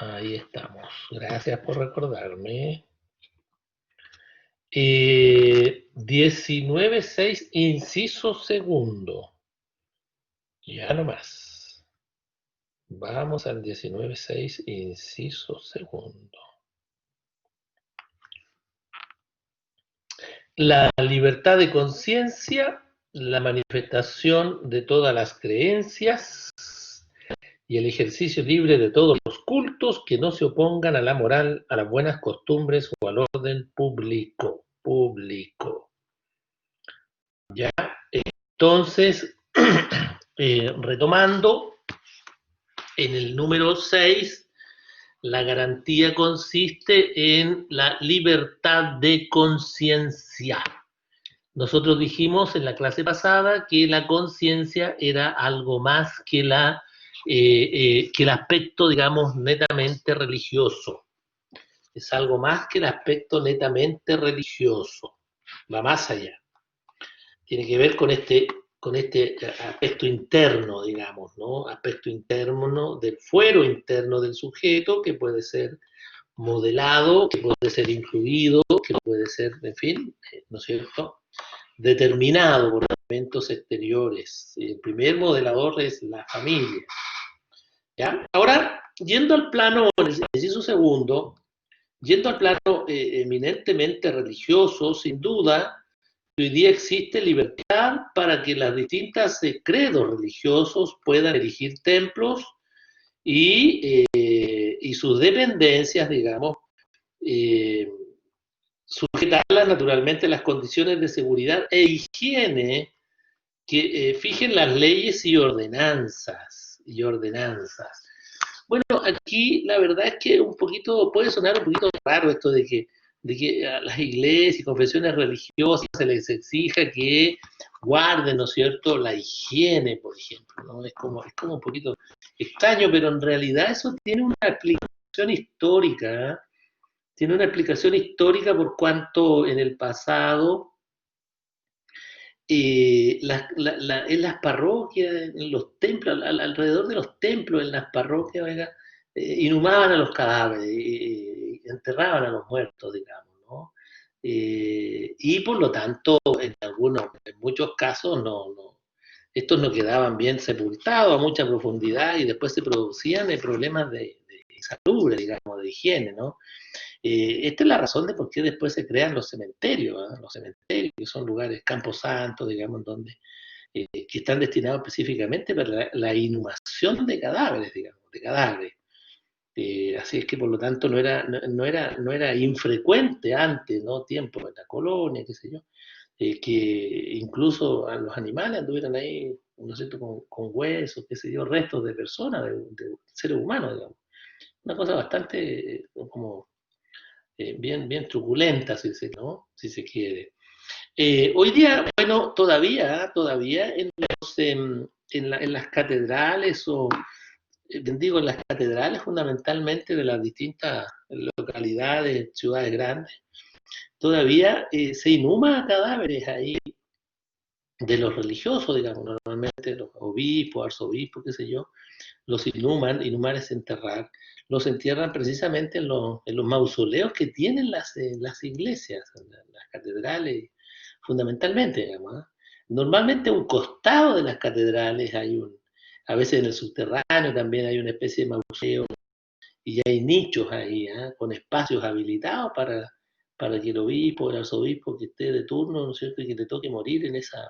Ahí estamos. Gracias por recordarme. 19.6, inciso segundo. Ya nomás. Vamos al 19.6, inciso segundo. La libertad de conciencia, la manifestación de todas las creencias y el ejercicio libre de todos los cultos que no se opongan a la moral, a las buenas costumbres o al orden público. ¿Ya? Entonces, retomando, en el número 6, la garantía consiste en la libertad de conciencia. Nosotros dijimos en la clase pasada que la conciencia era algo más que el aspecto, digamos, netamente religioso. Es algo más que el aspecto netamente religioso. Va más allá. Tiene que ver con este aspecto interno, digamos, ¿no? Aspecto interno del fuero interno del sujeto, que puede ser modelado, que puede ser influido, que puede ser, en fin, ¿no es cierto?, determinado por elementos exteriores. El primer modelador es la familia. ¿Ya? Ahora, yendo al plano, el inciso segundo, yendo al plano eminentemente religioso, sin duda, hoy día existe libertad para que las distintas credos religiosos puedan erigir templos y sus dependencias, digamos, sujetarlas naturalmente a las condiciones de seguridad e higiene que fijen las leyes y ordenanzas. Bueno, aquí la verdad es que puede sonar un poquito raro esto de que a las iglesias y confesiones religiosas se les exija que guarden, ¿no es cierto?, la higiene, por ejemplo, ¿no? Es como un poquito extraño, pero en realidad eso tiene una explicación histórica, ¿eh? Tiene una explicación histórica por cuanto en el pasado en las parroquias, en los templos, alrededor de los templos, en las parroquias, oiga, inhumaban a los cadáveres, enterraban a los muertos, digamos, ¿no? Y por lo tanto, en muchos casos, estos no quedaban bien sepultados a mucha profundidad y después se producían problemas de salud, digamos, de higiene, ¿no? Esta es la razón de por qué después se crean los cementerios, ¿eh? Los cementerios, que son lugares, camposantos, digamos, donde, que están destinados específicamente para la inhumación de cadáveres, digamos, de cadáveres. Así es que por lo tanto no era infrecuente antes, ¿no? Tiempo en la colonia, qué sé yo, que incluso a los animales anduvieran ahí, ¿no es cierto?, con huesos, qué sé yo, restos de personas, de seres humanos, digamos. Una cosa bastante como bien truculenta, ¿no? Si se quiere. Hoy día, bueno, todavía en las catedrales digo, en las catedrales fundamentalmente de las distintas localidades, ciudades grandes, todavía se inhuma cadáveres ahí de los religiosos, digamos, normalmente los obispos, arzobispos, qué sé yo, los inhumar es enterrar, los entierran precisamente en los mausoleos que tienen las iglesias, las catedrales, fundamentalmente, digamos, ¿eh? Normalmente a un costado de las catedrales a veces en el subterráneo también hay una especie de mausoleo y hay nichos ahí, ¿eh?, con espacios habilitados para que el obispo, el arzobispo que esté de turno, ¿no es cierto?, y que le toque morir en esa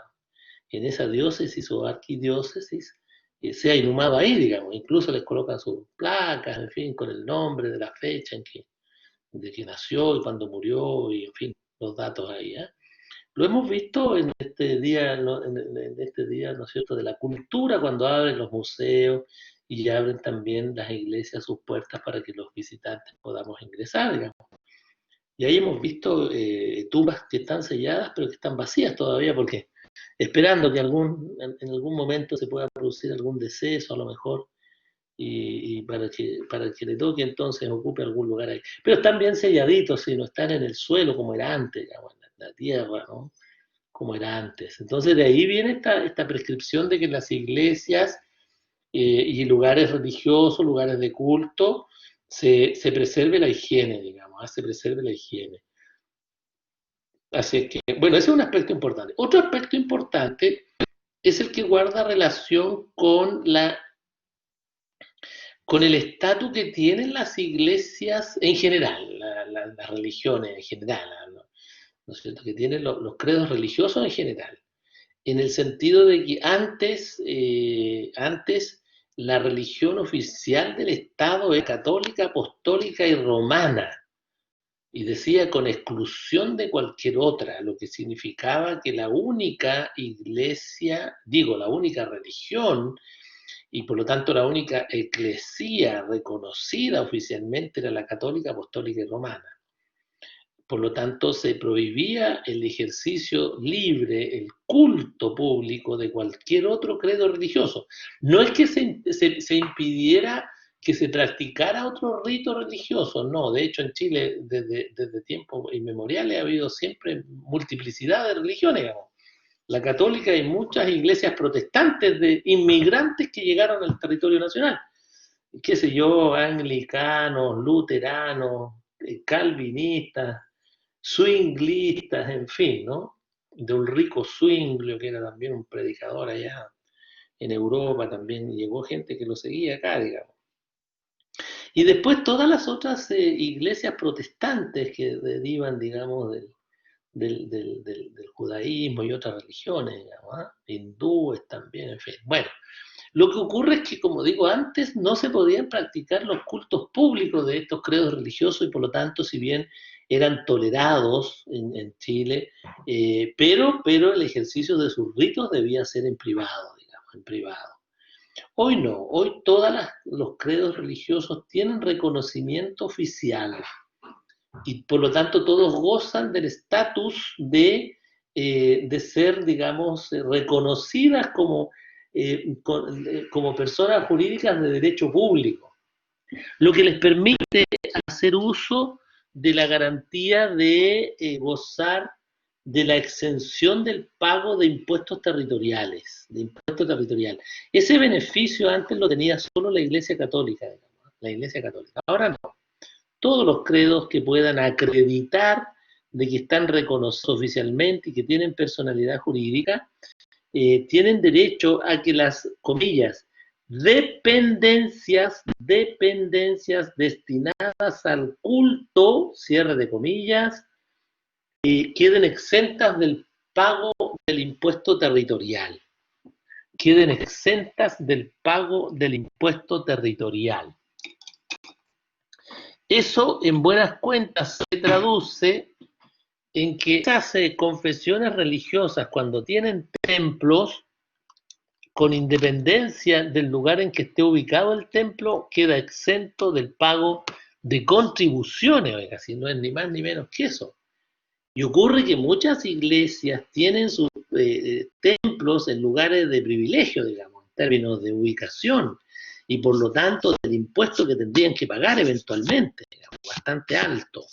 diócesis o arquidiócesis, sea inhumado ahí, digamos. Incluso les colocan sus placas, en fin, con el nombre de la fecha de que nació y cuando murió, y en fin, los datos ahí, ¿eh? Lo hemos visto en este día, ¿no? En este día, ¿no es cierto?, de la cultura, cuando abren los museos y abren también las iglesias sus puertas para que los visitantes podamos ingresar, digamos. Y ahí hemos visto tumbas que están selladas, pero que están vacías todavía, porque esperando que en algún momento se pueda producir algún deceso, a lo mejor, y para que le toque entonces ocupe algún lugar ahí. Pero están bien selladitos, si no están en el suelo como era antes, digamos, en la tierra, ¿no?, como era antes. Entonces de ahí viene esta prescripción de que las iglesias y lugares religiosos, lugares de culto, se preserve la higiene, digamos, se preserve la higiene. Así que, bueno, ese es un aspecto importante. Otro aspecto importante es el que guarda relación con el estatus que tienen las iglesias en general, las religiones en general, ¿no es cierto? Que tienen los credos religiosos en general, en el sentido de que antes la religión oficial del Estado es católica, apostólica y romana, y decía con exclusión de cualquier otra, lo que significaba que la única iglesia, digo, la única religión y por lo tanto la única eclesía reconocida oficialmente era la católica, apostólica y romana. Por lo tanto, se prohibía el ejercicio libre, el culto público de cualquier otro credo religioso. No es que se impidiera que se practicara otro rito religioso, no. De hecho, en Chile, desde tiempos inmemoriales, ha habido siempre multiplicidad de religiones, digamos. La católica y muchas iglesias protestantes de inmigrantes que llegaron al territorio nacional. Qué sé yo, anglicanos, luteranos, calvinistas, swinglistas, en fin, ¿no? De un rico Zwinglio, que era también un predicador allá en Europa, también llegó gente que lo seguía acá, digamos. Y después todas las otras iglesias protestantes que derivan, digamos, del judaísmo y otras religiones, digamos, ¿eh? Hindúes también, en fin. Bueno, lo que ocurre es que, como digo antes, no se podían practicar los cultos públicos de estos credos religiosos y por lo tanto, si bien eran tolerados en Chile, pero el ejercicio de sus ritos debía ser en privado, digamos, en privado. Hoy no, hoy todos los credos religiosos tienen reconocimiento oficial y por lo tanto todos gozan del estatus de ser, digamos, reconocidas como personas jurídicas de derecho público, lo que les permite hacer uso de la garantía de gozar de la exención del pago de impuestos territoriales, de impuestos territorial. Ese beneficio antes lo tenía solo la Iglesia Católica, digamos, la Iglesia Católica. Ahora no. Todos los credos que puedan acreditar de que están reconocidos oficialmente y que tienen personalidad jurídica, tienen derecho a que las, comillas, dependencias destinadas al culto, cierre de comillas, queden exentas del pago del impuesto territorial. Queden exentas del pago del impuesto territorial. Eso, en buenas cuentas, se traduce en que esas confesiones religiosas, cuando tienen templos, con independencia del lugar en que esté ubicado el templo, queda exento del pago de contribuciones, oiga, si no es ni más ni menos que eso. Y ocurre que muchas iglesias tienen sus templos en lugares de privilegio, digamos, en términos de ubicación, y por lo tanto del impuesto que tendrían que pagar eventualmente, digamos, bastante alto.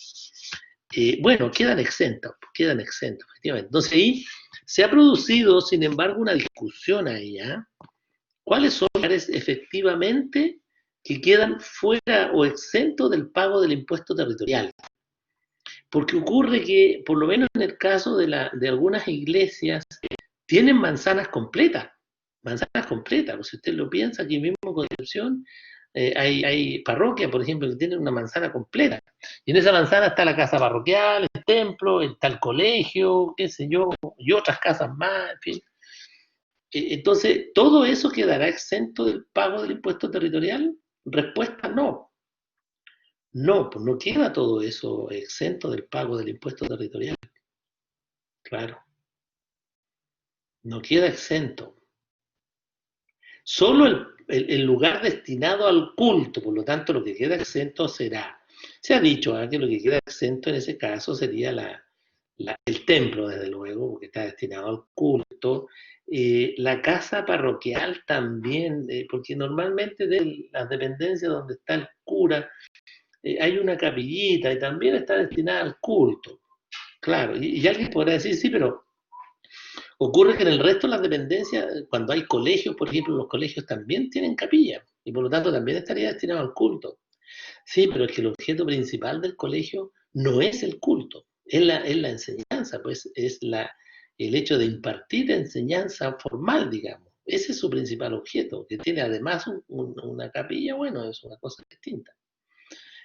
Bueno, quedan exentos, efectivamente. Entonces ahí se ha producido, sin embargo, una discusión ahí, ¿eh? ¿Cuáles son los lugares efectivamente que quedan fuera o exentos del pago del impuesto territorial? Porque ocurre que, por lo menos en el caso de algunas iglesias, tienen manzanas completas, pues si usted lo piensa, aquí mismo en Concepción hay parroquias, por ejemplo, que tienen una manzana completa, y en esa manzana está la casa parroquial, el templo, está el colegio, qué sé yo, y otras casas más, en fin. Entonces, ¿todo eso quedará exento del pago del impuesto territorial? Respuesta no. No, pues no queda todo eso exento del pago del impuesto territorial. Claro, no queda exento. Solo el lugar destinado al culto, por lo tanto, lo que queda exento será. Se ha dicho que lo que queda exento en ese caso sería el templo, desde luego, porque está destinado al culto. La casa parroquial también, porque normalmente de las dependencias donde está el cura, hay una capillita y también está destinada al culto. Claro, y alguien podrá decir, sí, pero ocurre que en el resto de las dependencias, cuando hay colegios, por ejemplo, los colegios también tienen capilla y por lo tanto también estaría destinado al culto. Sí, pero es que el objeto principal del colegio no es el culto, es la enseñanza, pues es el hecho de impartir enseñanza formal, digamos. Ese es su principal objeto, que tiene además una capilla, bueno, es una cosa distinta.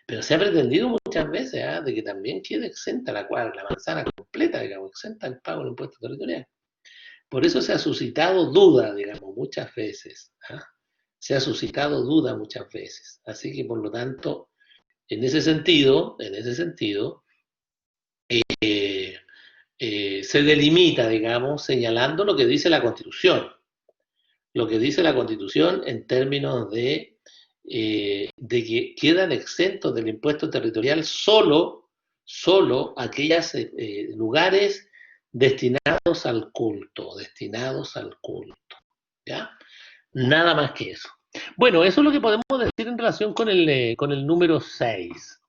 Pero se ha pretendido muchas veces de que también quede exenta la cuadra, la manzana completa, digamos, exenta el pago del impuesto territorial. Por eso se ha suscitado duda, digamos, muchas veces. Se ha suscitado duda muchas veces. Así que, por lo tanto, en ese sentido, eh, se delimita, digamos, señalando lo que dice la Constitución. Lo que dice la Constitución en términos de que quedan exentos del impuesto territorial solo aquellos lugares destinados al culto, ¿ya? Nada más que eso. Bueno, eso es lo que podemos decir en relación con el número 6.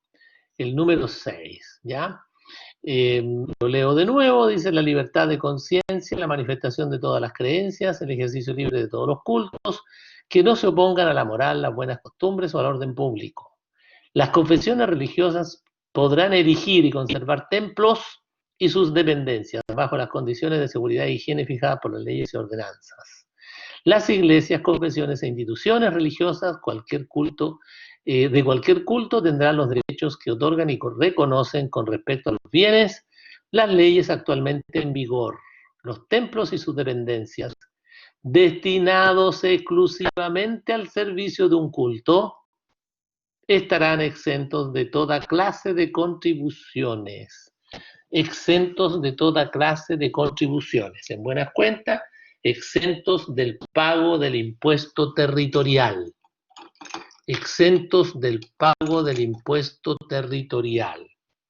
El número 6, ¿ya? Lo leo de nuevo, dice la libertad de conciencia, la manifestación de todas las creencias, el ejercicio libre de todos los cultos, que no se opongan a la moral, las buenas costumbres o al orden público. Las confesiones religiosas podrán erigir y conservar templos y sus dependencias bajo las condiciones de seguridad e higiene fijadas por las leyes y ordenanzas. Las iglesias, confesiones e instituciones religiosas, de cualquier culto tendrán los derechos que otorgan y reconocen con respecto a los bienes, las leyes actualmente en vigor, los templos y sus dependencias, destinados exclusivamente al servicio de un culto, estarán exentos de toda clase de contribuciones. Exentos de toda clase de contribuciones. En buenas cuentas, exentos del pago del impuesto territorial. Exentos del pago del impuesto territorial.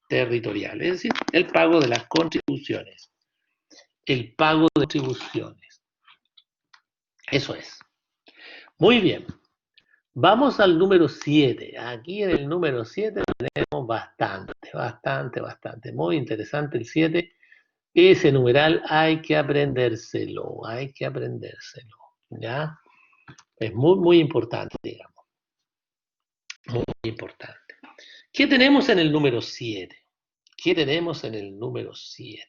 Es decir, el pago de las contribuciones. El pago de contribuciones. Eso es. Muy bien. Vamos al número 7. Aquí en el número 7 tenemos bastante. Muy interesante el 7. Ese numeral hay que aprendérselo, ¿ya? Es muy importante, digamos, muy importante. ¿Qué tenemos en el número 7? ¿Qué tenemos en el número 7?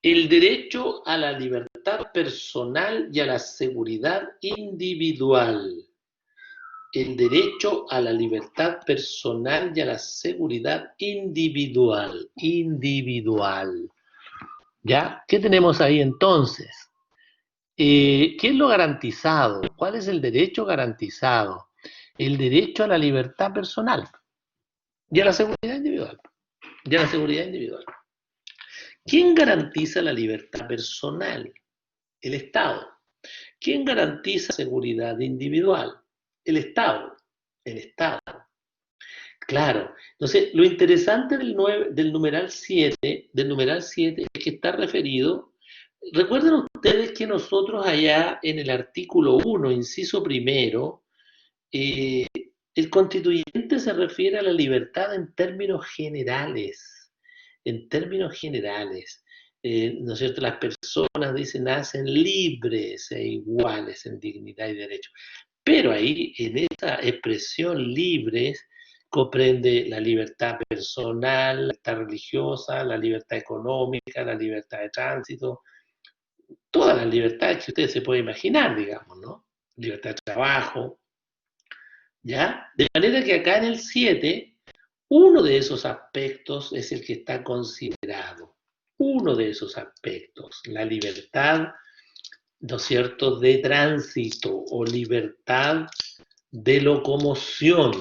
El derecho a la libertad personal y a la seguridad individual. El derecho a la libertad personal y a la seguridad individual. ¿Ya? ¿Qué tenemos ahí entonces? ¿Qué es lo garantizado? ¿Cuál es el derecho garantizado? El derecho a la libertad personal y a la seguridad individual. ¿Quién garantiza la libertad personal? El Estado. ¿Quién garantiza la seguridad individual? El Estado. El Estado. Claro. Entonces, lo interesante del numeral 7 es que está referido. Recuerden ustedes que nosotros allá en el artículo 1, inciso primero, eh, el constituyente se refiere a la libertad en términos generales. ¿No es cierto? Las personas, dicen, nacen libres e iguales en dignidad y derecho. Pero ahí, en esa expresión libres, comprende la libertad personal, la libertad religiosa, la libertad económica, la libertad de tránsito, todas las libertades que usted se puede imaginar, digamos, ¿no? Libertad de trabajo, ¿ya? De manera que acá en el 7, uno de esos aspectos es el que está considerado. Uno de esos aspectos, la libertad, ¿no es cierto?, de tránsito o libertad de locomoción,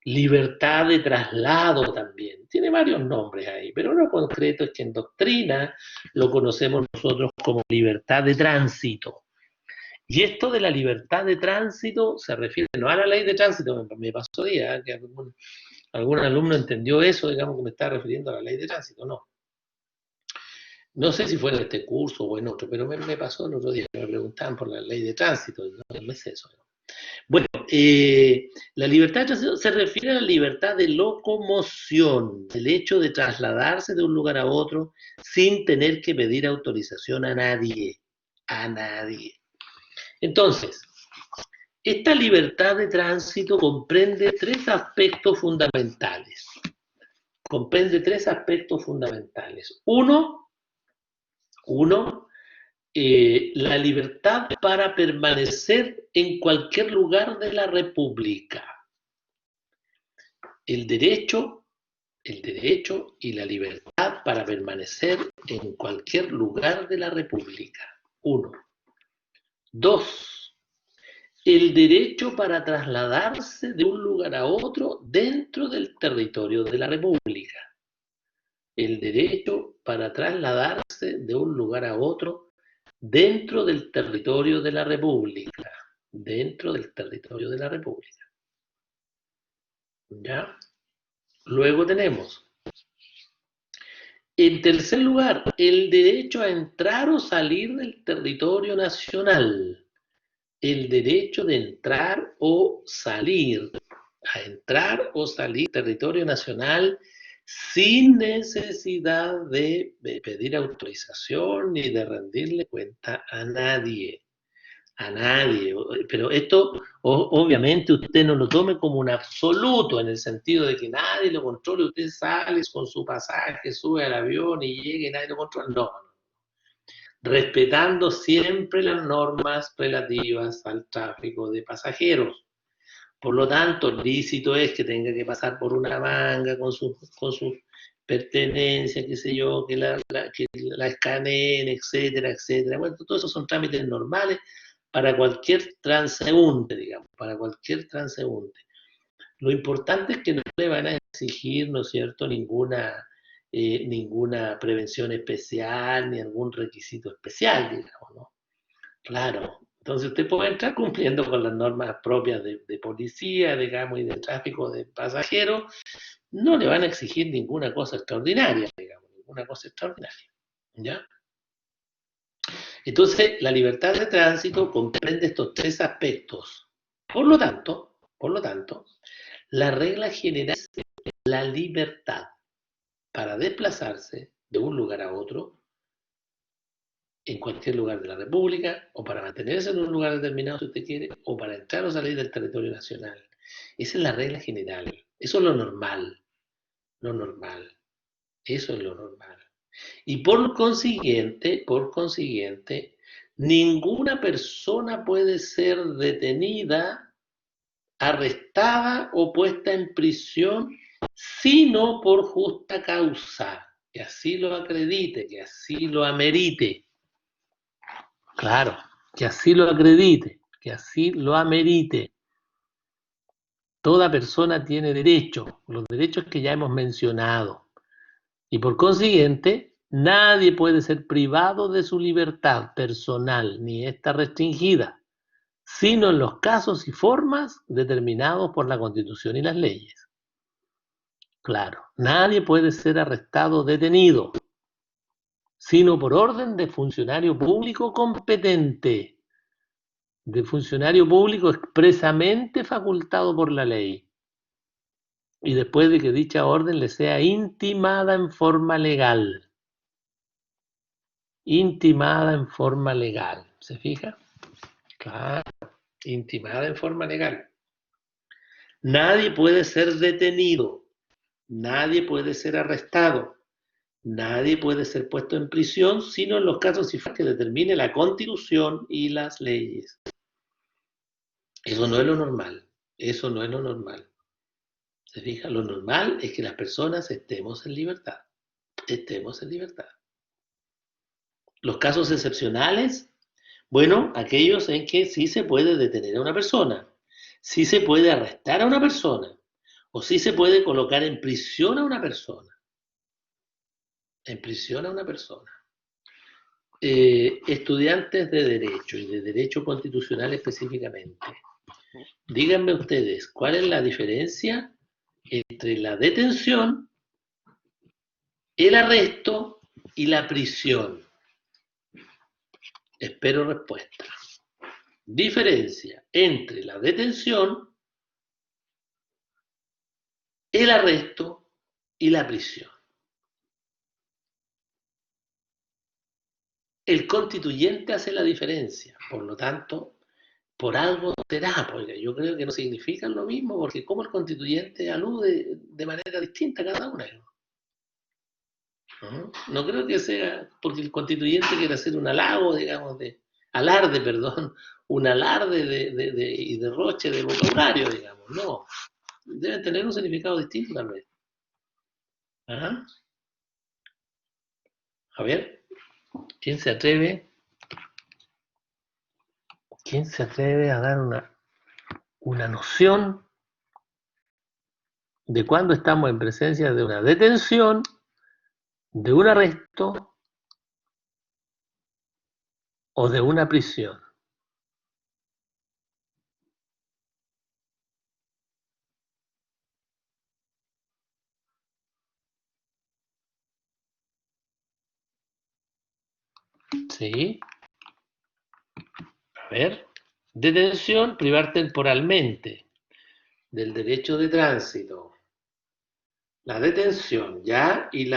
libertad de traslado también. Tiene varios nombres ahí, pero uno concreto es que en doctrina lo conocemos nosotros como libertad de tránsito. Y esto de la libertad de tránsito se refiere no a la ley de tránsito, me pasó día, que algún alumno entendió eso, digamos que me está refiriendo a la ley de tránsito, no. No sé si fue en este curso o en otro, pero me pasó el otro día, me preguntaban por la ley de tránsito, no es eso. ¿No? Bueno, la libertad de tránsito se refiere a la libertad de locomoción, el hecho de trasladarse de un lugar a otro sin tener que pedir autorización a nadie. Entonces, Esta libertad de tránsito comprende tres aspectos fundamentales. Uno, la libertad para permanecer en cualquier lugar de la República. El derecho y la libertad para permanecer en cualquier lugar de la República. 1. 2. El derecho para trasladarse de un lugar a otro dentro del territorio de la República. El derecho para trasladarse de un lugar a otro dentro del territorio de la República. Dentro del territorio de la República. ¿Ya? Luego tenemos, en tercer lugar, el derecho a entrar o salir del territorio nacional. El derecho de entrar o salir, del territorio nacional sin necesidad de pedir autorización ni de rendirle cuenta a nadie. Pero esto obviamente usted no lo tome como un absoluto, en el sentido de que nadie lo controle, usted sale con su pasaje, sube al avión y llega y nadie lo controla. No, respetando siempre las normas relativas al tráfico de pasajeros. Por lo tanto, lícito es que tenga que pasar por una manga con sus pertenencias, qué sé yo, que la escaneen, etcétera, etcétera. Bueno, todos esos son trámites normales para cualquier transeúnte, digamos, para cualquier transeúnte. Lo importante es que no le van a exigir, ¿no es cierto?, ninguna prevención especial, ni algún requisito especial, digamos, ¿no? Claro. Entonces usted puede entrar cumpliendo con las normas propias de policía, digamos, y de tráfico de pasajeros. No le van a exigir ninguna cosa extraordinaria, digamos, ninguna cosa extraordinaria. ¿Ya? Entonces, la libertad de tránsito comprende estos tres aspectos. Por lo tanto, la regla general es la libertad para desplazarse de un lugar a otro en cualquier lugar de la República, o para mantenerse en un lugar determinado si usted quiere, o para entrar o salir del territorio nacional. Esa es la regla general. Eso es lo normal. Eso es lo normal. Y por consiguiente, ninguna persona puede ser detenida, arrestada o puesta en prisión, sino por justa causa, que así lo acredite, que así lo amerite. Claro, que así lo acredite, que así lo amerite. Toda persona tiene derechos, los derechos que ya hemos mencionado. Y por consiguiente, nadie puede ser privado de su libertad personal, ni está restringida, sino en los casos y formas determinados por la Constitución y las leyes. Claro, nadie puede ser arrestado o detenido, sino por orden de funcionario público competente, de funcionario público expresamente facultado por la ley, y después de que dicha orden le sea intimada en forma legal. Intimada en forma legal, ¿se fija? Claro, intimada en forma legal. Nadie puede ser detenido, nadie puede ser arrestado, nadie puede ser puesto en prisión, sino en los casos y formas que determine la Constitución y las leyes. Eso no es lo normal, eso no es lo normal. ¿Se fija? Lo normal es que las personas estemos en libertad, Los casos excepcionales, bueno, aquellos en que sí se puede detener a una persona, sí se puede arrestar a una persona, o sí se puede colocar en prisión a una persona. Estudiantes de Derecho y de Derecho Constitucional específicamente, díganme ustedes, ¿cuál es la diferencia entre la detención, el arresto y la prisión? Espero respuesta. Diferencia entre la detención, el arresto y la prisión. El constituyente hace la diferencia, por lo tanto, por algo será, porque yo creo que no significan lo mismo, porque como el constituyente alude de manera distinta a cada una. ¿No? No creo que sea porque el constituyente quiere hacer un halago, digamos, alarde, perdón, un alarde y derroche de vocabulario, digamos, no. Deben tener un significado distinto tal vez. Ajá. A ver, ¿quién se atreve? ¿Quién se atreve a dar una noción de cuándo estamos en presencia de una detención, de un arresto o de una prisión? ¿Sí? A ver. Detención, privar temporalmente del derecho de tránsito. La detención, ¿ya? Y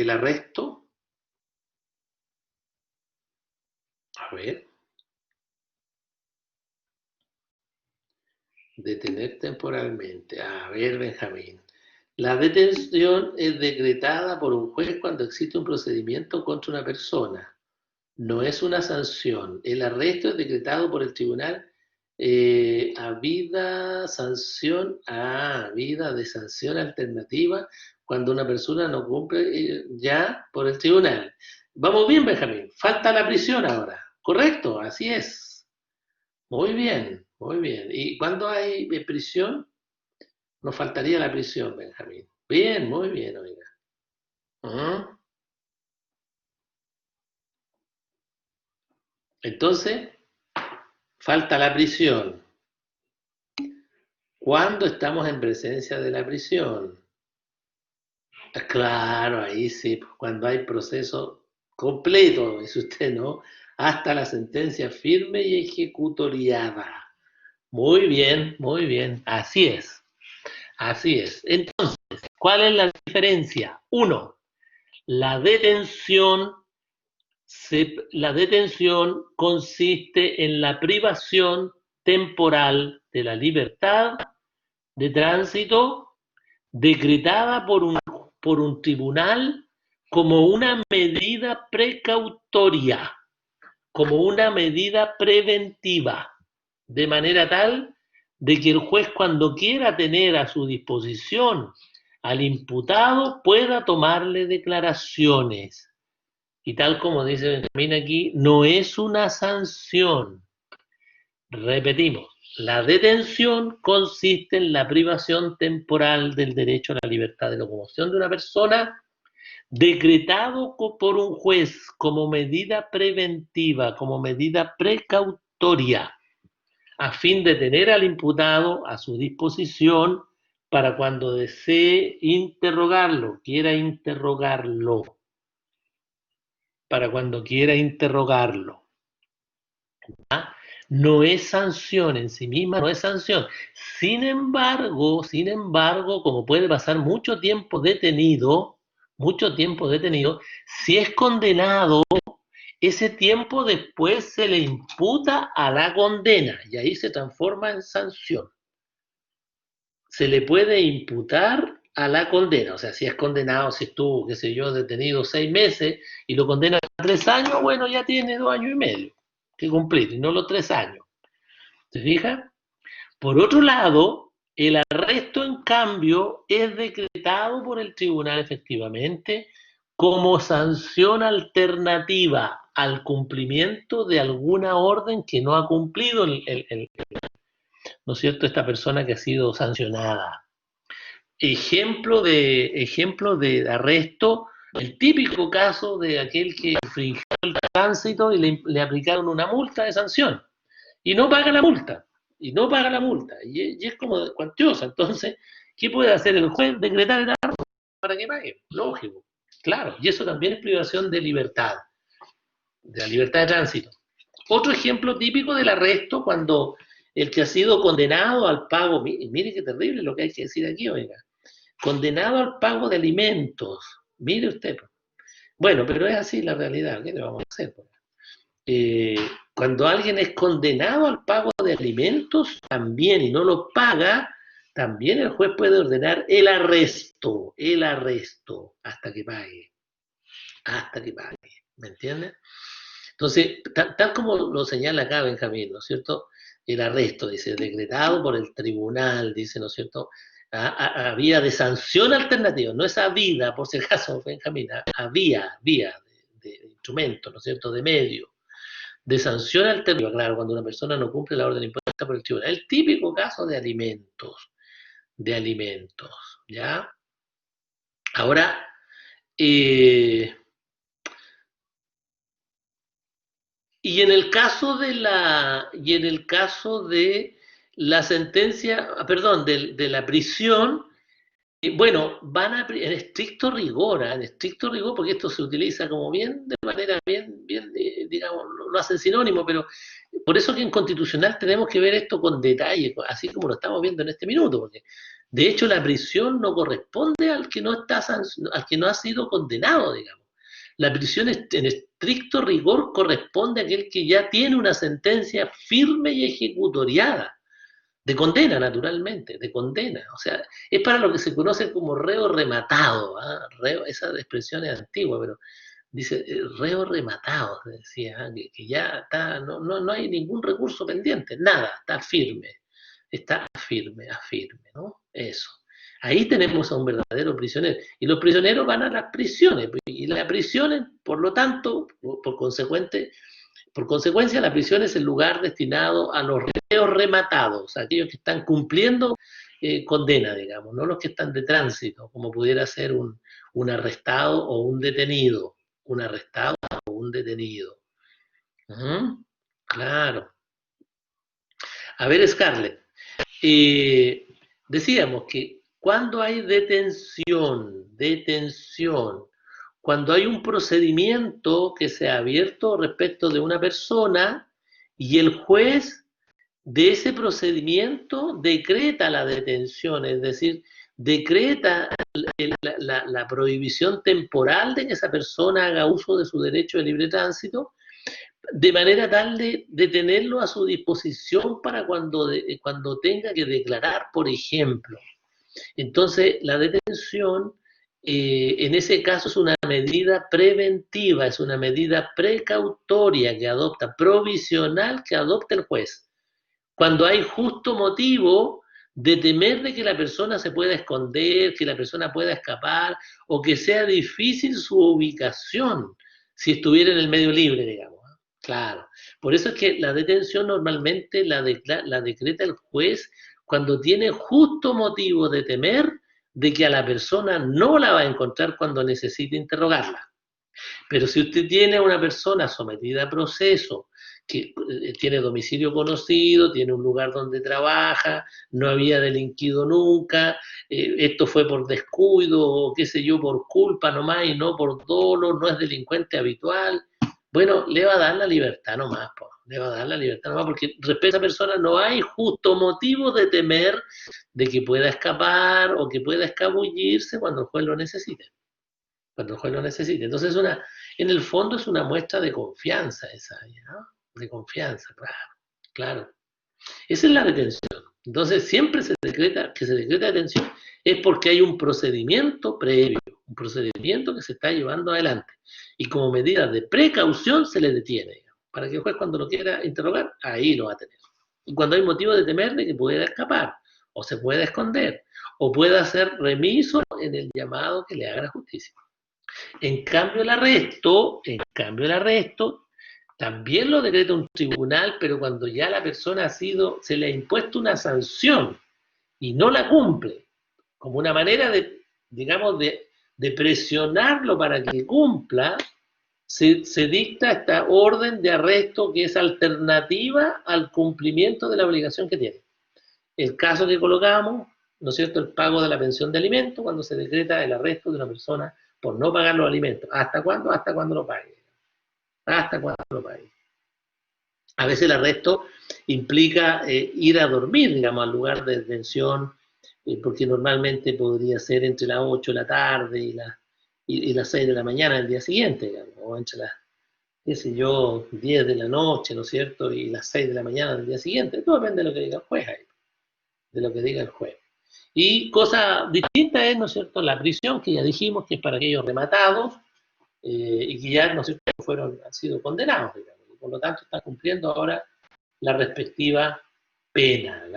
el arresto. A ver. Detener temporalmente. A ver, Benjamín. La detención es decretada por un juez cuando existe un procedimiento contra una persona. No es una sanción. El arresto es decretado por el tribunal vida de sanción alternativa cuando una persona no cumple ya por el tribunal. Vamos bien, Benjamín. Falta la prisión ahora. Correcto, así es. Muy bien, muy bien. ¿Y cuando hay prisión? Nos faltaría la prisión, Benjamín. Bien, muy bien, oiga. Ajá. Entonces, falta la prisión. ¿Cuándo estamos en presencia de la prisión? Claro, ahí sí, cuando hay proceso completo, es usted, ¿no? Hasta la sentencia firme y ejecutoriada. Muy bien, así es, así es. Entonces, ¿cuál es la diferencia? Uno, la detención, la detención consiste en la privación temporal de la libertad de tránsito decretada por un tribunal como una medida precautoria, como una medida preventiva, de manera tal de que el juez cuando quiera tener a su disposición al imputado pueda tomarle declaraciones. Y tal como dice Benjamín aquí, no es una sanción. Repetimos, la detención consiste en la privación temporal del derecho a la libertad de locomoción de una persona decretado por un juez como medida preventiva, como medida precautoria, a fin de tener al imputado a su disposición para cuando desee interrogarlo, para cuando quiera interrogarlo. ¿Ah? No es sanción en sí misma, no es sanción. Sin embargo, como puede pasar mucho tiempo detenido, si es condenado, ese tiempo después se le imputa a la condena y ahí se transforma en sanción. Se le puede imputar a la condena, o sea, si es condenado, si estuvo, qué sé yo, detenido 6 meses y lo condenan a 3 años, bueno, ya tiene 2 años y medio que cumplir, y no los 3 años. ¿Se fija? Por otro lado, el arresto, en cambio, es decretado por el tribunal efectivamente como sanción alternativa al cumplimiento de alguna orden que no ha cumplido ¿no es cierto?, esta persona que ha sido sancionada. Ejemplo de arresto, el típico caso de aquel que infringió el tránsito y le aplicaron una multa de sanción y no paga la multa, y es como cuantiosa. Entonces, ¿qué puede hacer el juez? Decretar el arresto para que pague, lógico, claro, y eso también es privación de libertad, de la libertad de tránsito. Otro ejemplo típico del arresto, cuando el que ha sido condenado al pago, mire qué terrible lo que hay que decir aquí, oiga, condenado al pago de alimentos, mire usted, bueno, pero es así la realidad, ¿qué le vamos a hacer? Eh, Cuando alguien es condenado al pago de alimentos, también, y no lo paga, también el juez puede ordenar el arresto, hasta que pague, ¿me entiendes? Entonces, tal como lo señala acá Benjamín, ¿no es cierto? El arresto, dice, decretado por el tribunal, dice, ¿no es cierto? Había de sanción alternativa, no es habida, por si acaso, Benjamín, había de instrumento, ¿no es cierto?, de medio, de sanción alternativa, claro, cuando una persona no cumple la orden impuesta por el tribunal. El típico caso de alimentos, ¿ya? Ahora, eh, y en el caso de la sentencia, perdón, de la prisión, bueno, en estricto rigor, en estricto rigor, porque esto se utiliza como bien, de manera bien, digamos, lo hacen sinónimo, pero por eso que en constitucional tenemos que ver esto con detalle, así como lo estamos viendo en este minuto, porque de hecho la prisión no corresponde al que no está, al que no ha sido condenado, digamos. La prisión en estricto rigor corresponde a aquel que ya tiene una sentencia firme y ejecutoriada, de condena, naturalmente, de condena. O sea, es para lo que se conoce como reo rematado. Reo, esa expresión es antigua, pero dice reo rematado, decía, que ya está, no hay ningún recurso pendiente, nada, está firme, ¿no? Eso. Ahí tenemos a un verdadero prisionero. Y los prisioneros van a las prisiones. Y las prisiones, por lo tanto, por consecuencia, la prisión es el lugar destinado a los reos rematados, aquellos que están cumpliendo condena, digamos, no los que están de tránsito, como pudiera ser un arrestado o un detenido. Un arrestado o un detenido. ¿Mm? Claro. A ver, Scarlett, eh, decíamos que cuando hay detención, cuando hay un procedimiento que se ha abierto respecto de una persona y el juez de ese procedimiento decreta la detención, es decir, decreta la prohibición temporal de que esa persona haga uso de su derecho de libre tránsito, de manera tal de tenerlo a su disposición para cuando tenga que declarar, por ejemplo. Entonces, la detención en ese caso es una medida preventiva, es una medida precautoria que adopta, provisional que adopta el juez. Cuando hay justo motivo de temer de que la persona se pueda esconder, que la persona pueda escapar o que sea difícil su ubicación si estuviera en el medio libre, digamos. Claro. Por eso es que la detención normalmente la decreta el juez cuando tiene justo motivo de temer de que a la persona no la va a encontrar cuando necesite interrogarla. Pero si usted tiene a una persona sometida a proceso, que tiene domicilio conocido, tiene un lugar donde trabaja, no había delinquido nunca, esto fue por descuido, o qué sé yo, por culpa nomás y no por dolo, no es delincuente habitual, bueno, le va a dar la libertad nomás, po. Le va a dar la libertad nomás, porque respecto a esa persona no hay justo motivo de temer de que pueda escapar o que pueda escabullirse cuando el juez lo necesite. Cuando el juez lo necesite. Entonces, en el fondo es una muestra de confianza esa, ¿no? De confianza, claro, claro. Esa es la detención. Entonces, siempre que se decreta detención es porque hay un procedimiento previo, un procedimiento que se está llevando adelante. Y como medida de precaución se le detiene, para que el juez cuando lo quiera interrogar, ahí lo va a tener. Y cuando hay motivo de temer de que pueda escapar, o se pueda esconder, o pueda ser remiso en el llamado que le haga la justicia. En cambio el arresto también lo decreta un tribunal, pero cuando ya la persona se le ha impuesto una sanción y no la cumple, como una manera digamos, de presionarlo para que cumpla, se dicta esta orden de arresto que es alternativa al cumplimiento de la obligación que tiene. El caso que colocamos, ¿no es cierto?, el pago de la pensión de alimentos, cuando se decreta el arresto de una persona por no pagar los alimentos. ¿Hasta cuándo? Hasta cuando lo pague. Hasta cuando lo pague. A veces el arresto implica ir a dormir, digamos, al lugar de detención, porque normalmente podría ser entre las 8 de la tarde y las 6 de la mañana del día siguiente, digamos, o entre las qué sé yo, 10 de la noche, ¿no es cierto? Y las 6 de la mañana del día siguiente. Todo depende de lo que diga el juez ahí, de lo que diga el juez. Y cosa distinta es, ¿no es cierto?, la prisión, que ya dijimos que es para aquellos rematados y que ya, ¿no es cierto?, han sido condenados, digamos, y por lo tanto están cumpliendo ahora la respectiva pena,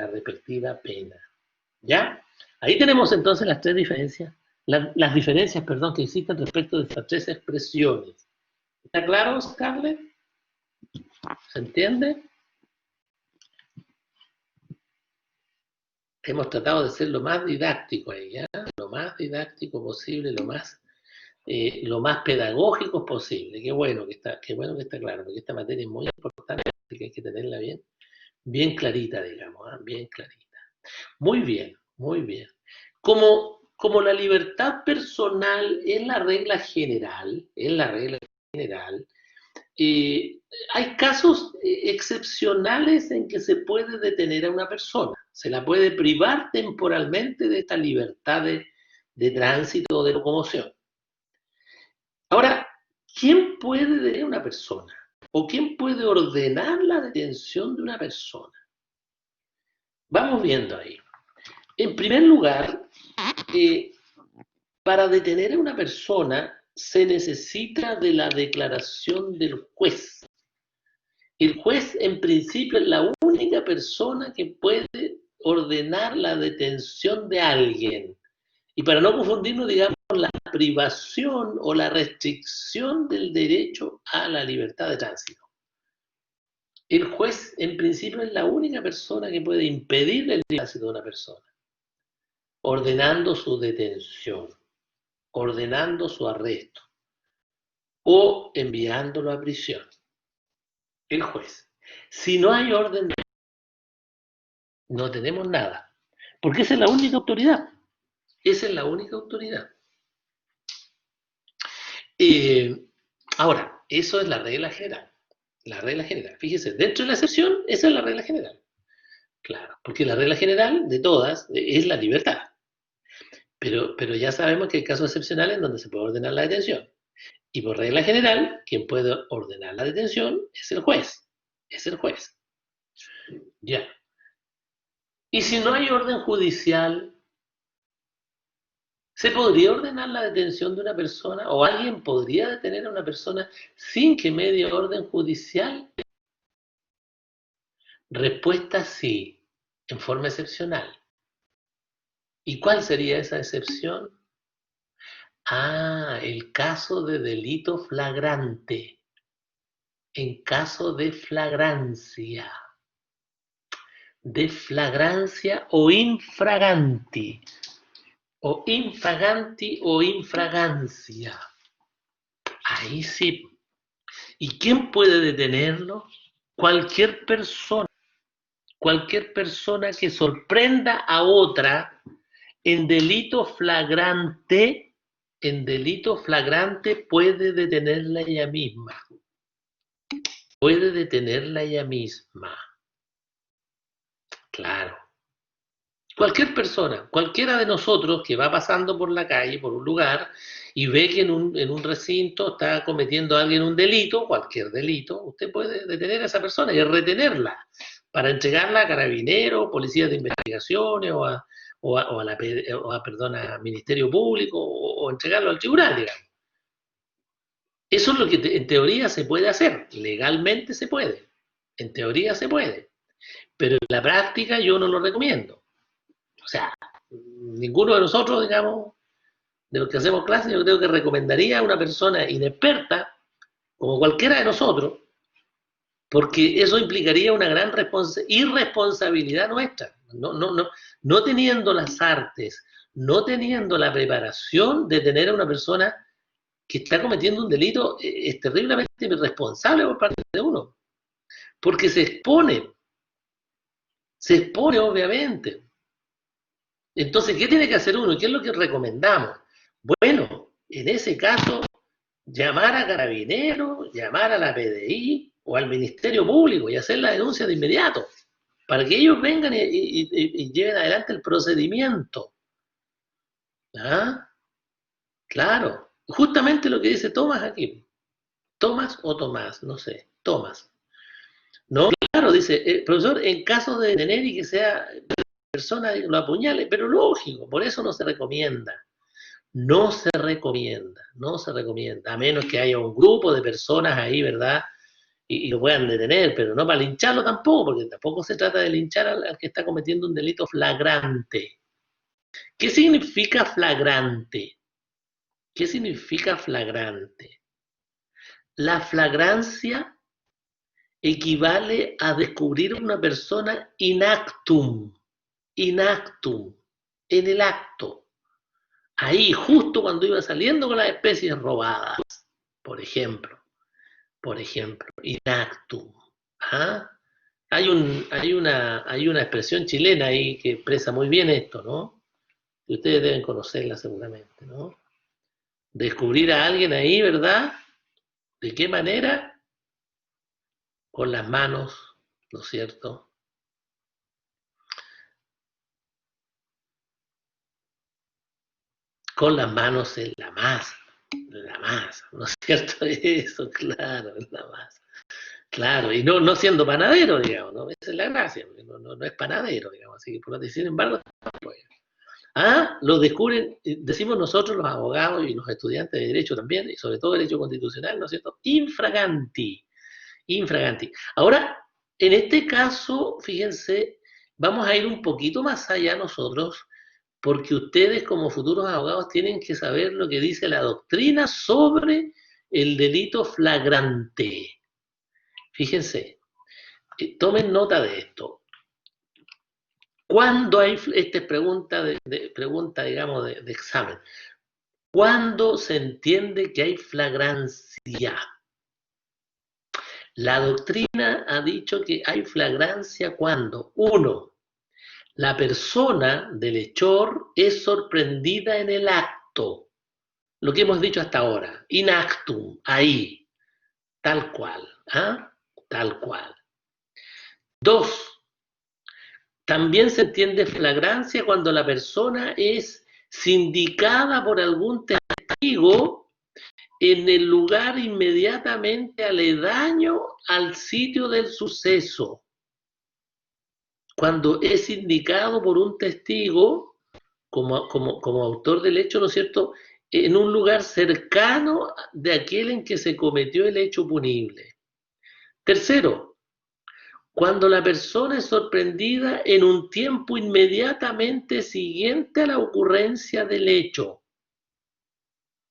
¿ya? Ahí tenemos entonces las tres diferencias, las diferencias, perdón, que existen respecto de estas tres expresiones. ¿Está claro, Scarlett? ¿Se entiende? Hemos tratado de ser lo más didáctico ahí, ¿ya? Lo más didáctico posible, lo más pedagógico posible. Qué bueno que está claro, porque esta materia es muy importante, así que hay que tenerla bien clarita, digamos, ¿eh? Bien clarita. Muy bien, muy bien. Como la libertad personal es la regla general, eh, hay casos excepcionales en que se puede detener a una persona, se la puede privar temporalmente de esta libertad de tránsito o de locomoción. Ahora, ¿quién puede detener a una persona? ¿O quién puede ordenar la detención de una persona? Vamos viendo ahí. En primer lugar, eh, para detener a una persona se necesita de la declaración del juez. El juez, en principio, es la única persona que puede ordenar la detención de alguien. Y para no confundirnos, digamos, la privación o la restricción del derecho a la libertad de tránsito. El juez, en principio, es la única persona que puede impedir el tránsito de una persona, ordenando su detención, ordenando su arresto o enviándolo a prisión. El juez. Si no hay orden, no tenemos nada, porque esa es la única autoridad. Esa es la única autoridad. Ahora, eso es la regla general. La regla general. Fíjese, dentro de la excepción, esa es la regla general. Claro, porque la regla general de todas es la libertad. Pero ya sabemos que hay casos excepcionales donde se puede ordenar la detención. Y por regla general, quien puede ordenar la detención es el juez. Es el juez. Ya. Y si no hay orden judicial, ¿se podría ordenar la detención de una persona o alguien podría detener a una persona sin que medie orden judicial? Respuesta sí, en forma excepcional. ¿Y cuál sería esa excepción? Ah, el caso de delito flagrante. En caso de flagrancia o infraganti, o infraganti o infragancia. Ahí sí. ¿Y quién puede detenerlo? Cualquier persona que sorprenda a otra en delito flagrante puede detenerla ella misma. Puede detenerla ella misma. Claro. Cualquier persona, cualquiera de nosotros que va pasando por la calle, por un lugar, y ve que en un recinto está cometiendo alguien un delito, cualquier delito, usted puede detener a esa persona y retenerla para entregarla a carabineros, policías de investigaciones a Ministerio Público o entregarlo al tribunal, digamos. Eso es lo que en teoría se puede hacer, legalmente se puede, en teoría se puede, pero en la práctica yo no lo recomiendo. O sea, ninguno de nosotros, digamos, de los que hacemos clases, yo creo que recomendaría a una persona inexperta, como cualquiera de nosotros, porque eso implicaría una gran irresponsabilidad nuestra. No teniendo las artes, no teniendo la preparación de tener a una persona que está cometiendo un delito, es terriblemente irresponsable por parte de uno, porque se expone obviamente. Entonces, ¿qué tiene que hacer uno? ¿Qué es lo que recomendamos? Bueno, en ese caso, llamar a Carabineros, llamar a la PDI o al Ministerio Público y hacer la denuncia de inmediato, para que ellos vengan y lleven adelante el procedimiento. ¿Ah? Claro, justamente lo que dice Tomás aquí. Tomás o Tomás, no sé, Tomás. No, claro, dice, profesor, en caso de tener y que sea persona lo apuñale, pero lógico, por eso no se recomienda. No se recomienda, no se recomienda, a menos que haya un grupo de personas ahí, ¿verdad? Y lo puedan detener, pero no para lincharlo tampoco, porque tampoco se trata de linchar al que está cometiendo un delito flagrante. ¿Qué significa flagrante? ¿Qué significa flagrante? La flagrancia equivale a descubrir a una persona inactum, en el acto. Ahí, justo cuando iba saliendo con las especies robadas, por ejemplo, inactum. ¿Ah? Hay una expresión chilena ahí que expresa muy bien esto, ¿no? Y ustedes deben conocerla seguramente, ¿no? Descubrir a alguien ahí, ¿verdad? ¿De qué manera? Con las manos, ¿no es cierto? Con las manos en la masa, ¿no es cierto? Eso, claro, en la masa. Claro, y no siendo panadero, digamos, ¿no? Esa es la gracia, no es panadero, digamos, así que por lo que sin embargo, pues, lo descubren, decimos nosotros los abogados y los estudiantes de Derecho también, y sobre todo Derecho Constitucional, ¿no es cierto? Infraganti, infraganti. Ahora, en este caso, fíjense, vamos a ir un poquito más allá nosotros, porque ustedes como futuros abogados tienen que saber lo que dice la doctrina sobre el delito flagrante. Fíjense, tomen nota de esto. ¿Cuándo hay, esta es pregunta digamos, de examen, ¿cuándo se entiende que hay flagrancia? La doctrina ha dicho que hay flagrancia cuando, uno, la persona del hechor es sorprendida en el acto, lo que hemos dicho hasta ahora, in actum, ahí, tal cual, ¿ah? Tal cual. Dos, también se entiende flagrancia cuando la persona es sindicada por algún testigo en el lugar inmediatamente aledaño al sitio del suceso. Cuando es indicado por un testigo como autor del hecho, ¿no es cierto?, en un lugar cercano de aquel en que se cometió el hecho punible. Tercero, cuando la persona es sorprendida en un tiempo inmediatamente siguiente a la ocurrencia del hecho.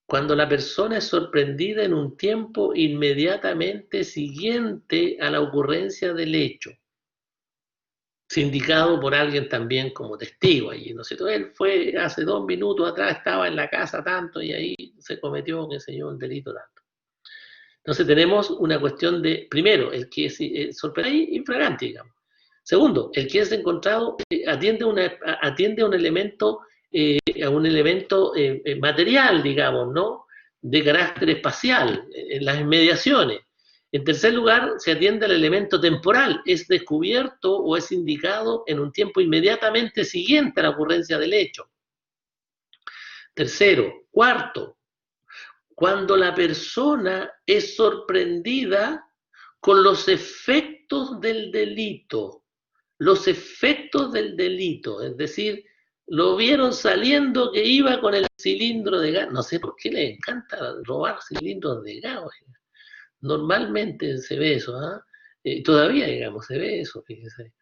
Cuando la persona es sorprendida en un tiempo inmediatamente siguiente a la ocurrencia del hecho, sindicado por alguien también como testigo allí, ¿no es cierto? Él fue hace 2 minutos atrás, estaba en la casa tanto y ahí se cometió, qué sé yo, el delito tanto. Entonces tenemos una cuestión de, primero, el que es sorprendido infragante, digamos. Segundo, el que es encontrado atiende a un elemento, material, digamos, ¿no? De carácter espacial, en las inmediaciones. En tercer lugar, se atiende al elemento temporal, es descubierto o es indicado en un tiempo inmediatamente siguiente a la ocurrencia del hecho. Tercero, cuarto, cuando la persona es sorprendida con los efectos del delito. Los efectos del delito, es decir, lo vieron saliendo que iba con el cilindro de gas. No sé por qué le encanta robar cilindros de gas. Normalmente se ve eso, ¿ah? Todavía, digamos, se ve eso, fíjese.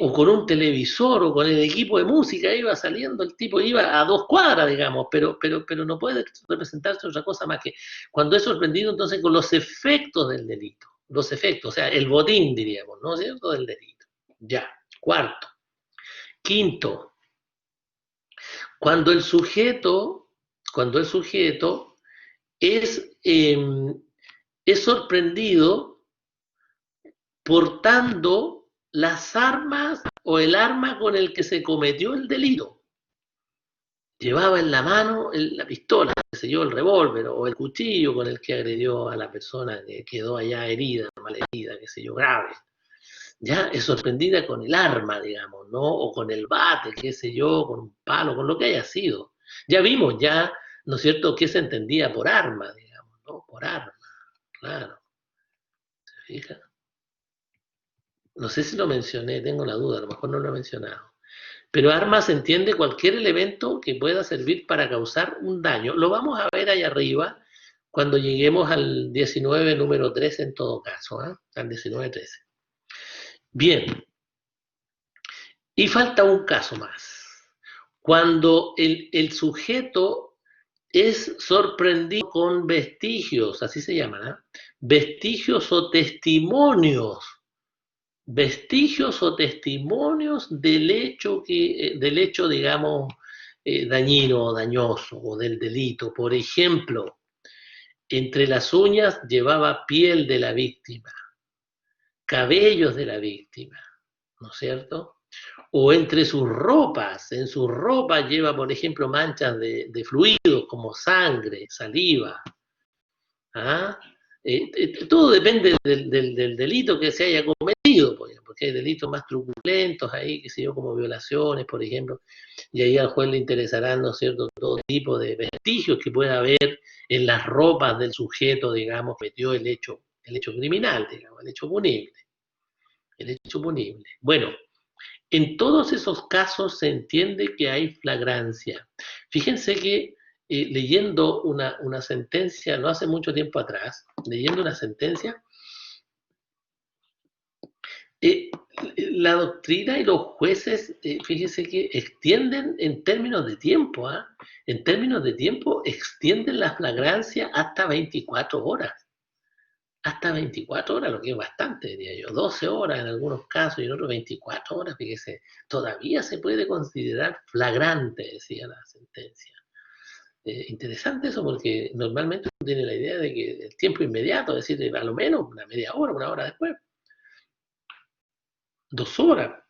O con un televisor o con el equipo de música iba saliendo, el tipo iba a 2 cuadras, digamos, pero no puede representarse otra cosa más que cuando es sorprendido entonces con los efectos del delito, los efectos, o sea, el botín, diríamos, ¿no es cierto?, del delito. Ya, cuarto. Quinto, cuando el sujeto es sorprendido portando las armas o el arma con el que se cometió el delito. Llevaba en la mano la pistola, qué sé yo, el revólver o el cuchillo con el que agredió a la persona que quedó allá herida, malherida, qué sé yo, grave. Ya es sorprendida con el arma, digamos, ¿no? O con el bate, qué sé yo, con un palo, con lo que haya sido. Ya vimos, ya, ¿no es cierto?, qué se entendía por arma, digamos, ¿no? Por arma. Claro, ¿se fija? No sé si lo mencioné, tengo la duda, a lo mejor no lo he mencionado. Pero arma se entiende cualquier elemento que pueda servir para causar un daño. Lo vamos a ver ahí arriba cuando lleguemos al 19 número 13 en todo caso, ¿eh? Al 19-13. Bien, y falta un caso más. Cuando el sujeto es sorprendido con vestigios, así se llaman, ¿eh? Vestigios o testimonios del hecho, digamos, dañino o dañoso o del delito. Por ejemplo, entre las uñas llevaba piel de la víctima, cabellos de la víctima, ¿no es cierto? O entre sus ropas, en sus ropas lleva, por ejemplo, manchas de fluidos como sangre, saliva. ¿Ah? Todo depende del delito que se haya cometido, porque hay delitos más truculentos ahí, que sé yo, como violaciones, por ejemplo, y ahí al juez le interesarán, ¿no es cierto?, todo tipo de vestigios que pueda haber en las ropas del sujeto, digamos, que cometió el hecho criminal, digamos, el hecho punible. Bueno, en todos esos casos se entiende que hay flagrancia. Fíjense que leyendo una sentencia, no hace mucho tiempo atrás, leyendo una sentencia, eh, la doctrina y los jueces, fíjense que extienden en términos de tiempo, ¿eh? En términos de tiempo extienden la flagrancia hasta 24 horas. Hasta 24 horas, lo que es bastante, diría yo, 12 horas en algunos casos y en otros 24 horas, fíjese, todavía se puede considerar flagrante, decía la sentencia. Interesante eso porque normalmente uno tiene la idea de que el tiempo inmediato, es decir, a lo menos una media hora, una hora después, 2 horas,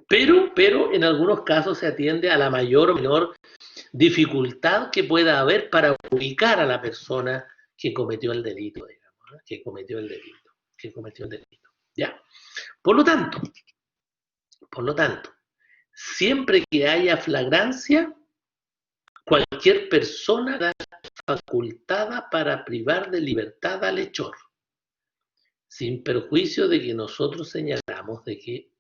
pero en algunos casos se atiende a la mayor o menor dificultad que pueda haber para ubicar a la persona que cometió el delito, digamos, ¿no? que cometió el delito, ¿ya? Por lo tanto, siempre que haya flagrancia, cualquier persona da facultada para privar de libertad al hechor, sin perjuicio de que nosotros señalamos de que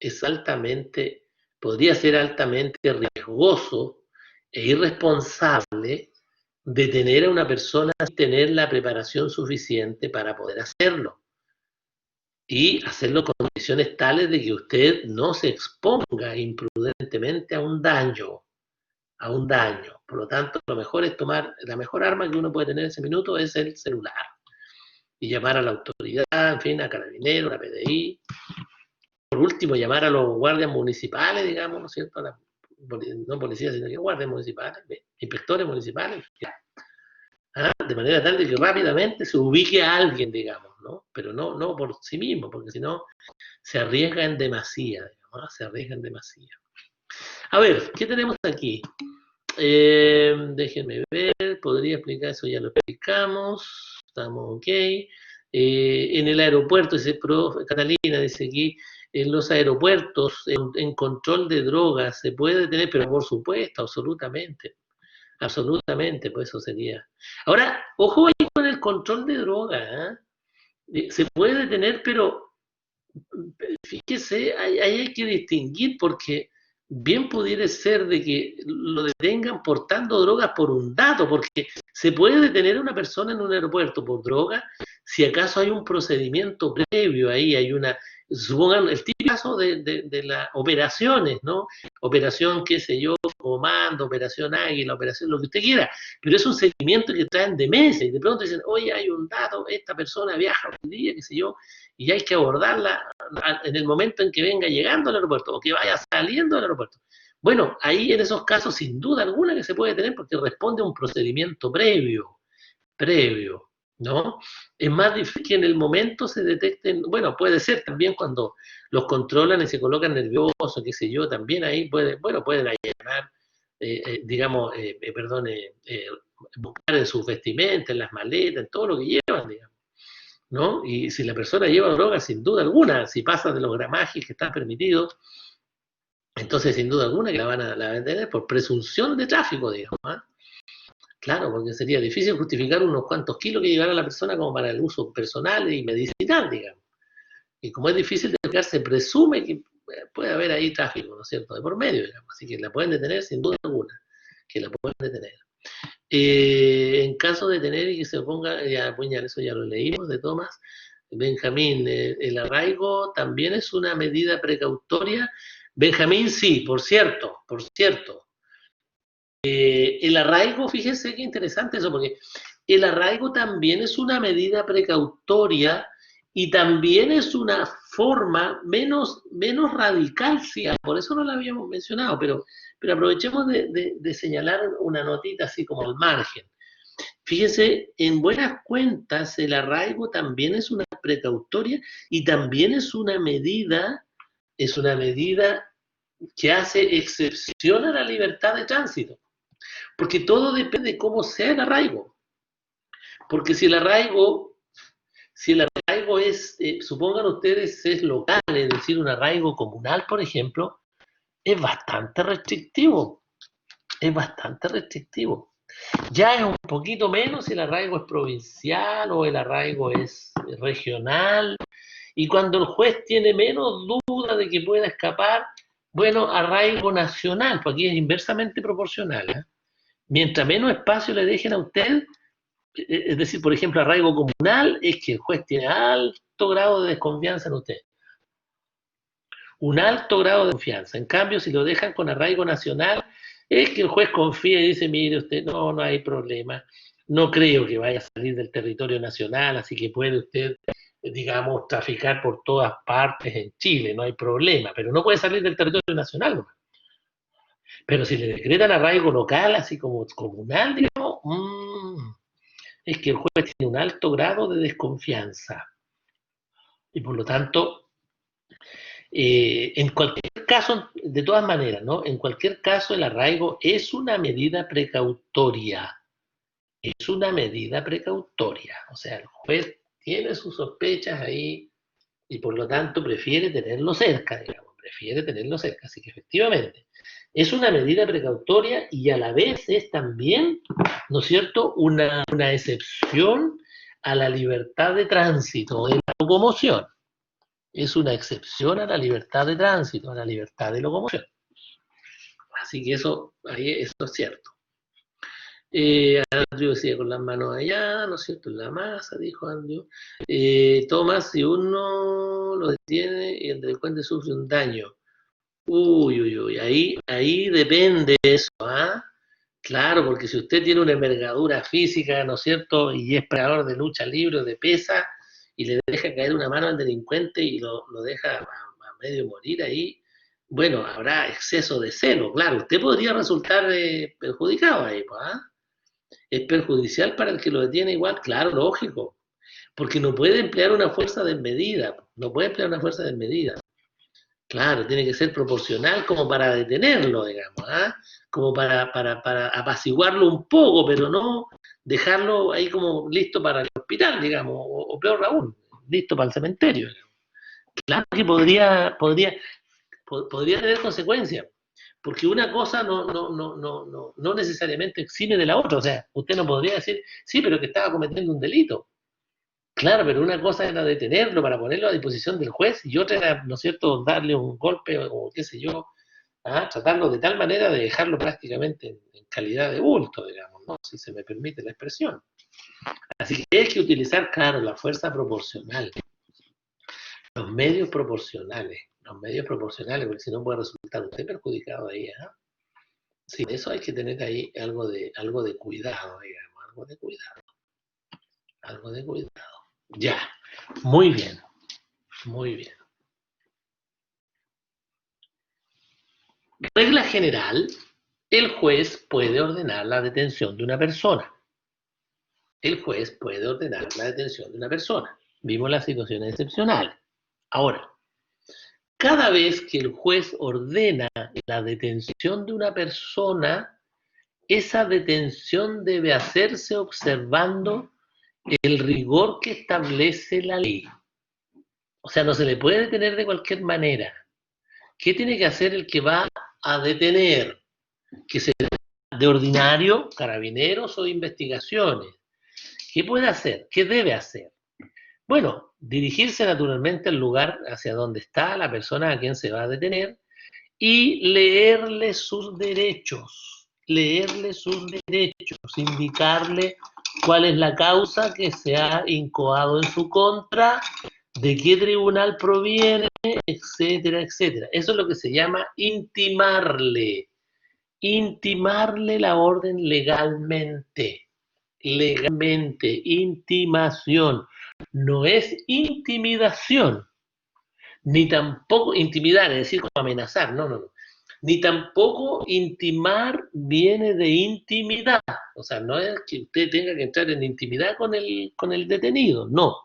podría ser altamente riesgoso e irresponsable detener a una persona sin tener la preparación suficiente para poder hacerlo. Y hacerlo con condiciones tales de que usted no se exponga imprudentemente a un daño. Por lo tanto, lo mejor es la mejor arma que uno puede tener en ese minuto es el celular. Y llamar a la autoridad, en fin, a Carabineros, a la PDI. Por último, llamar a los guardias municipales, digamos, ¿no es cierto? No policías, sino que guardias municipales, inspectores municipales. De manera tal de que rápidamente se ubique a alguien, digamos, ¿no? Pero no por sí mismo, porque si no se arriesga en demasía, digamos, ¿no? Se arriesga en demasía. A ver, ¿qué tenemos aquí? Déjenme ver, podría explicar eso, ya lo explicamos, estamos ok. En el aeropuerto, dice profe Catalina, dice aquí, en los aeropuertos, en control de drogas, se puede detener, pero por supuesto, absolutamente, pues eso sería. Ahora, ojo ahí con el control de drogas, ¿eh? Se puede detener, pero fíjese, ahí hay que distinguir porque bien pudiera ser de que lo detengan portando drogas por un dato, porque se puede detener a una persona en un aeropuerto por droga si acaso hay un procedimiento previo ahí, supongan el típico caso de las operaciones, ¿no? Operación, qué sé yo, Comando, Operación Águila, Operación lo que usted quiera, pero es un seguimiento que traen de meses y de pronto dicen, oye, hay un dato, esta persona viaja hoy día, qué sé yo, y hay que abordarla en el momento en que venga llegando al aeropuerto o que vaya saliendo del aeropuerto. Bueno, ahí en esos casos, sin duda alguna que se puede tener porque responde a un procedimiento previo, ¿no? Es más difícil que en el momento se detecten, bueno, puede ser también cuando los controlan y se colocan nerviosos, qué sé yo, también ahí pueden allanar, buscar en sus vestimentas, en las maletas, en todo lo que llevan, digamos, ¿no? Y si la persona lleva droga, sin duda alguna, si pasa de los gramajes que están permitidos, entonces sin duda alguna que la van a detener por presunción de tráfico, digamos, ¿eh? Claro, porque sería difícil justificar unos cuantos kilos que llevara la persona como para el uso personal y medicinal, digamos. Y como es difícil de explicar, se presume que puede haber ahí tráfico, ¿no es cierto?, de por medio, digamos. Así que la pueden detener sin duda alguna, que la pueden detener. En caso de tener y que se oponga, ya, puñal, eso ya lo leímos, de Tomás Benjamín, el arraigo también es una medida precautoria. Benjamín, sí, por cierto, por cierto. El arraigo, fíjese qué interesante eso, porque el arraigo también es una medida precautoria y también es una forma menos radical, sí, por eso no la habíamos mencionado, pero aprovechemos de señalar una notita así como al margen. Fíjese, en buenas cuentas, el arraigo también es una precautoria y también es una medida que hace excepción a la libertad de tránsito. Porque todo depende de cómo sea el arraigo. Porque si el arraigo es, supongan ustedes, es local, es decir, un arraigo comunal, por ejemplo, es bastante restrictivo. Es bastante restrictivo. Ya es un poquito menos si el arraigo es provincial o el arraigo es regional. Y cuando el juez tiene menos duda de que pueda escapar, bueno, arraigo nacional, pues aquí es inversamente proporcional. Mientras menos espacio le dejen a usted, es decir, por ejemplo, arraigo comunal, es que el juez tiene alto grado de desconfianza en usted. Un alto grado de confianza. En cambio, si lo dejan con arraigo nacional, es que el juez confía y dice, mire usted, no hay problema. No creo que vaya a salir del territorio nacional, así que puede usted, digamos, traficar por todas partes en Chile, no hay problema, pero no puede salir del territorio nacional, ¿no? Pero si le decretan arraigo local, así como comunal, digamos, es que el juez tiene un alto grado de desconfianza. Y por lo tanto, en cualquier caso, de todas maneras, ¿no? En cualquier caso, el arraigo es una medida precautoria. Es una medida precautoria. O sea, el juez tiene sus sospechas ahí y por lo tanto prefiere tenerlo cerca, digamos, prefiere tenerlo cerca. Así que efectivamente, es una medida precautoria y a la vez es también, ¿no es cierto?, una excepción a la libertad de tránsito, de la locomoción. Es una excepción a la libertad de tránsito, a la libertad de locomoción. Así que eso es cierto. Andrew decía con las manos allá, ¿no es cierto? En la masa, dijo Andrew. Tomás, si uno lo detiene y el delincuente sufre un daño, uy, ahí depende eso, ¿ah? Claro, porque si usted tiene una envergadura física, ¿no es cierto? Y es peleador de lucha libre o de pesa, y le deja caer una mano al delincuente y lo deja a medio morir ahí, bueno, habrá exceso de celo, claro, usted podría resultar perjudicado ahí, ¿ah? Es perjudicial para el que lo detiene igual, claro, lógico, porque no puede emplear una fuerza desmedida, no puede emplear una fuerza desmedida. Claro, tiene que ser proporcional como para detenerlo, digamos, ¿ah? Como para apaciguarlo un poco, pero no dejarlo ahí como listo para el hospital, digamos, o peor aún, listo para el cementerio. Digamos. Claro que podría tener consecuencias, porque una cosa no necesariamente exime de la otra. O sea, usted no podría decir, sí, pero que estaba cometiendo un delito. Claro, pero una cosa era detenerlo para ponerlo a disposición del juez y otra era, ¿no es cierto?, darle un golpe o qué sé yo, tratarlo de tal manera de dejarlo prácticamente en calidad de bulto, digamos, ¿no? Si se me permite la expresión. Así que hay que utilizar, claro, la fuerza proporcional, los medios proporcionales, porque si no puede resultar usted perjudicado ahí, ¿eh? Sí, eso hay que tener ahí algo de cuidado, digamos, algo de cuidado. Ya, muy bien, muy bien. Regla general, el juez puede ordenar la detención de una persona. El juez puede ordenar la detención de una persona. Vimos las situaciones excepcionales. Ahora, cada vez que el juez ordena la detención de una persona, esa detención debe hacerse observando el rigor que establece la ley. O sea, no se le puede detener de cualquier manera. ¿Qué tiene que hacer el que va a detener? Que se de ordinario, carabineros o investigaciones. ¿Qué puede hacer? ¿Qué debe hacer? Bueno, dirigirse naturalmente al lugar hacia donde está la persona a quien se va a detener y leerle sus derechos, indicarle cuál es la causa que se ha incoado en su contra, de qué tribunal proviene, etcétera, etcétera. Eso es lo que se llama intimarle la orden legalmente, intimación. No es intimidación, ni tampoco intimidar, es decir, como amenazar, no. Ni tampoco intimar viene de intimidad, o sea, no es que usted tenga que entrar en intimidad con el detenido, no.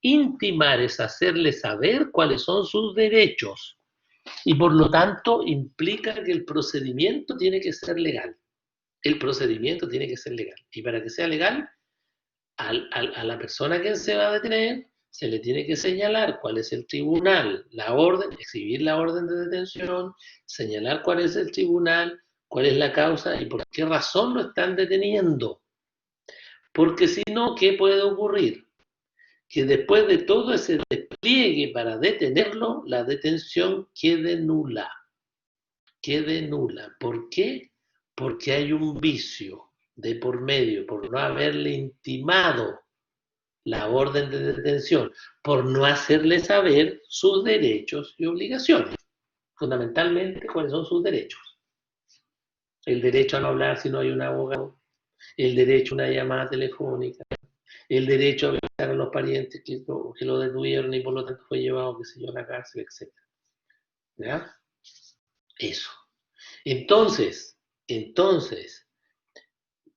Intimar es hacerle saber cuáles son sus derechos y por lo tanto implica que el procedimiento tiene que ser legal. El procedimiento tiene que ser legal. Y para que sea legal, a la persona a quien se va a detener se le tiene que señalar cuál es el tribunal, la orden, exhibir la orden de detención, señalar cuál es el tribunal, cuál es la causa y por qué razón lo están deteniendo. Porque si no, ¿qué puede ocurrir? Que después de todo ese despliegue para detenerlo, la detención quede nula. ¿Por qué? Porque hay un vicio de por medio, por no haberle intimado la orden de detención, por no hacerle saber sus derechos y obligaciones. Fundamentalmente, ¿cuáles son sus derechos? El derecho a no hablar si no hay un abogado, el derecho a una llamada telefónica, el derecho a avisar a los parientes que lo detuvieron y por lo tanto fue llevado, qué sé yo, a la cárcel, etc. ¿Ya? Eso. Entonces,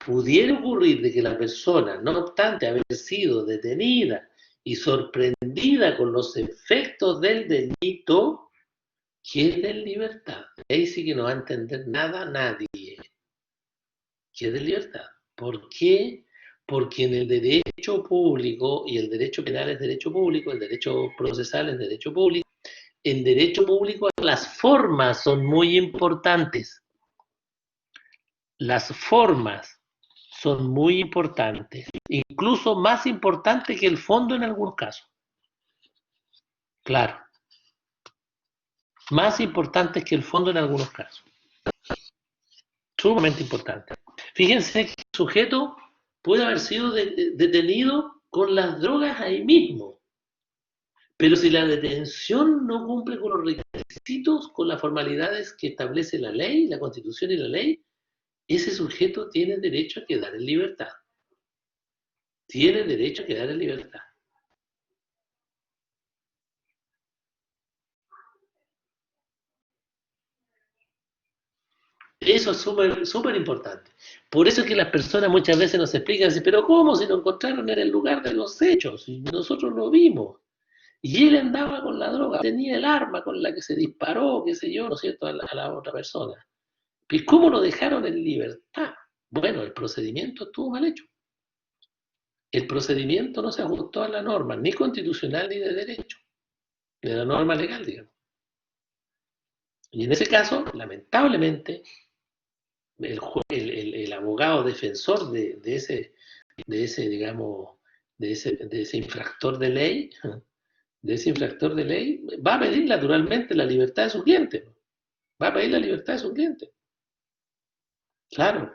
pudiera ocurrir de que la persona, no obstante haber sido detenida y sorprendida con los efectos del delito, quede en libertad. Ahí sí que no va a entender nada nadie. Quede en libertad. ¿Por qué? Porque en el derecho público, y el derecho penal es derecho público, el derecho procesal es derecho público, en derecho público las formas son muy importantes. Las formas son muy importantes, incluso más importantes que el fondo en algunos casos. Claro, más importantes que el fondo en algunos casos. Sumamente importante. Fíjense que el sujeto puede haber sido detenido con las drogas ahí mismo, pero si la detención no cumple con los requisitos, con las formalidades que establece la ley, la Constitución y la ley, ese sujeto tiene derecho a quedar en libertad. Tiene derecho a quedar en libertad. Eso es súper importante. Por eso es que las personas muchas veces nos explican, pero ¿cómo si lo encontraron en el lugar de los hechos? Y nosotros lo vimos. Y él andaba con la droga, tenía el arma con la que se disparó, qué sé yo, ¿no es cierto?, a la otra persona. ¿Y cómo lo dejaron en libertad? Bueno, el procedimiento estuvo mal hecho. El procedimiento no se ajustó a la norma, ni constitucional ni de derecho, ni de la norma legal, digamos. Y en ese caso, lamentablemente, el abogado defensor de ese, digamos, de ese infractor de ley, va a pedir naturalmente la libertad de su cliente. Va a pedir la libertad de su cliente. Claro.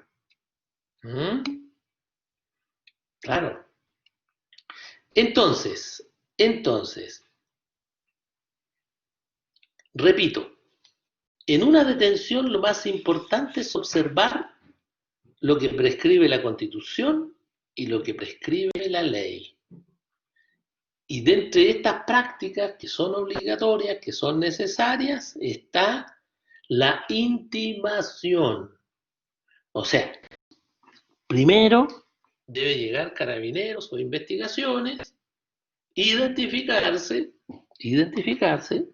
¿Mm? Claro. Entonces, repito, en una detención lo más importante es observar lo que prescribe la Constitución y lo que prescribe la ley. Y de entre estas prácticas que son obligatorias, que son necesarias, está la intimación. O sea, primero debe llegar carabineros o investigaciones, identificarse,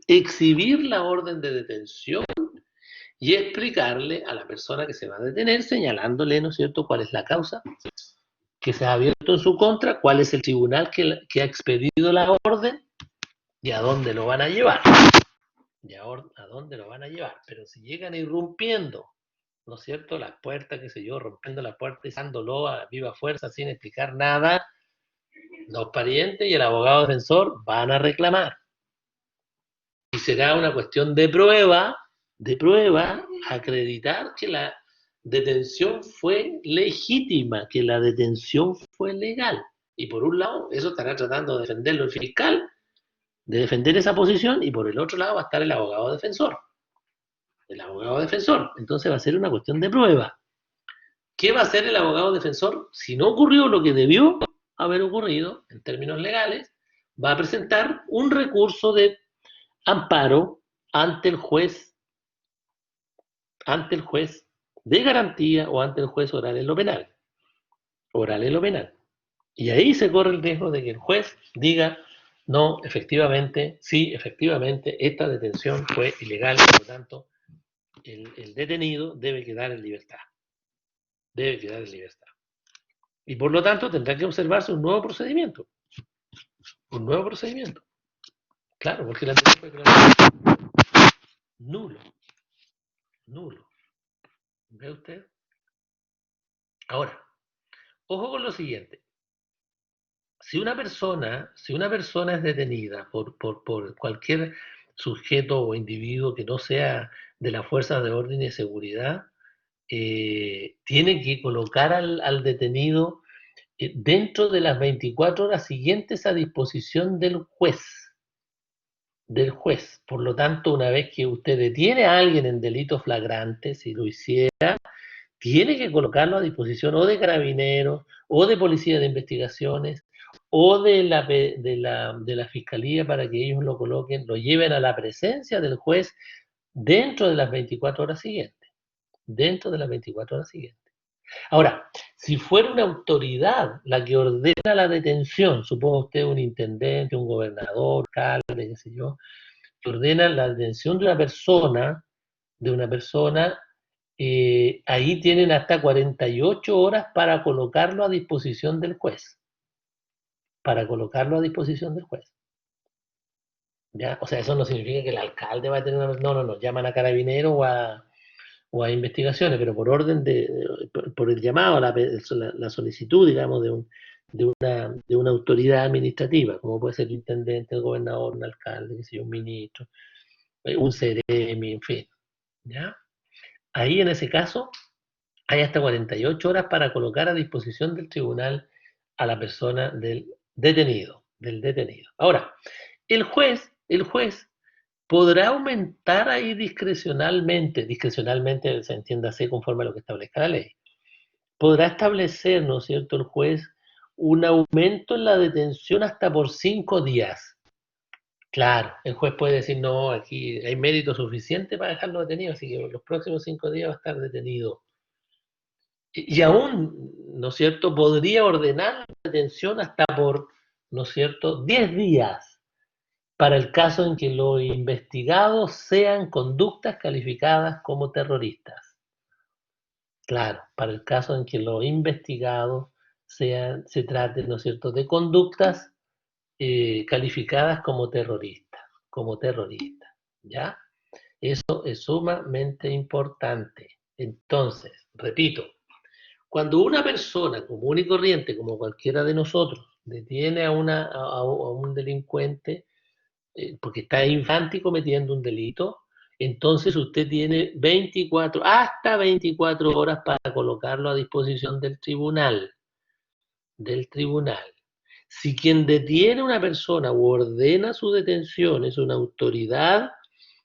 exhibir la orden de detención y explicarle a la persona que se va a detener, señalándole, ¿no es cierto?, cuál es la causa que se ha abierto en su contra, cuál es el tribunal que ha expedido la orden y a dónde lo van a llevar. Pero si llegan irrumpiendo ¿no es cierto? Las puertas, qué sé yo, rompiendo la puerta y dándolo a viva fuerza sin explicar nada, los parientes y el abogado defensor van a reclamar. Y será una cuestión de prueba, acreditar que la detención fue legítima, que la detención fue legal. Y por un lado, eso estará tratando de defenderlo el fiscal, de defender esa posición, y por el otro lado va a estar el abogado defensor. El abogado defensor. Entonces va a ser una cuestión de prueba. ¿Qué va a hacer el abogado defensor si no ocurrió lo que debió haber ocurrido en términos legales? Va a presentar un recurso de amparo ante el juez, de garantía o ante el juez oral en lo penal. Oral en lo penal. Y ahí se corre el riesgo de que el juez diga, no, efectivamente, sí, efectivamente, esta detención fue ilegal, por lo tanto, el detenido debe quedar en libertad. Debe quedar en libertad. Y por lo tanto tendrá que observarse un nuevo procedimiento. Un nuevo procedimiento. Claro, porque la anterior fue nulo. Nulo. ¿Ve usted? Ahora, ojo con lo siguiente. Si una persona es detenida por cualquier sujeto o individuo que no sea de las fuerzas de orden y de seguridad, tiene que colocar al detenido dentro de las 24 horas siguientes a disposición del juez. Del juez. Por lo tanto, una vez que usted detiene a alguien en delito flagrante, si lo hiciera, tiene que colocarlo a disposición o de carabineros, o de policía de investigaciones, o de la fiscalía para que ellos lo coloquen, lo lleven a la presencia del juez dentro de las 24 horas siguientes. Dentro de las 24 horas siguientes. Ahora, si fuera una autoridad la que ordena la detención, suponga usted un intendente, un gobernador, alcalde, qué sé yo, que ordena la detención de una persona, ahí tienen hasta 48 horas para colocarlo a disposición del juez. Para colocarlo a disposición del juez. ¿Ya? O sea, eso no significa que el alcalde va a tener una... No, no, no, llaman a carabineros o a investigaciones, pero por orden por el llamado, la solicitud, digamos, de una autoridad administrativa, como puede ser el intendente, el gobernador, un alcalde, qué sé yo, un ministro, un CEREMI, en fin. ¿Ya? Ahí, en ese caso, hay hasta 48 horas para colocar a disposición del tribunal a la persona del detenido. Ahora, el juez podrá aumentar ahí discrecionalmente se entiende así conforme a lo que establezca la ley, podrá establecer, ¿no es cierto?, el juez un aumento en la detención hasta por 5 días. Claro, el juez puede decir, no, aquí hay mérito suficiente para dejarlo detenido, así que los próximos 5 días va a estar detenido. Y aún, ¿no es cierto?, podría ordenar la detención hasta por, ¿no es cierto?, 10 días, para el caso en que los investigados sean conductas calificadas como terroristas. Claro, para el caso en que los investigados se traten, ¿no es cierto?, de conductas calificadas como terroristas, ¿ya? Eso es sumamente importante. Entonces, repito, cuando una persona común y corriente, como cualquiera de nosotros, detiene a un delincuente, porque está infante cometiendo un delito, entonces usted tiene hasta 24 horas para colocarlo a disposición del tribunal. Del tribunal. Si quien detiene a una persona u ordena su detención es una autoridad,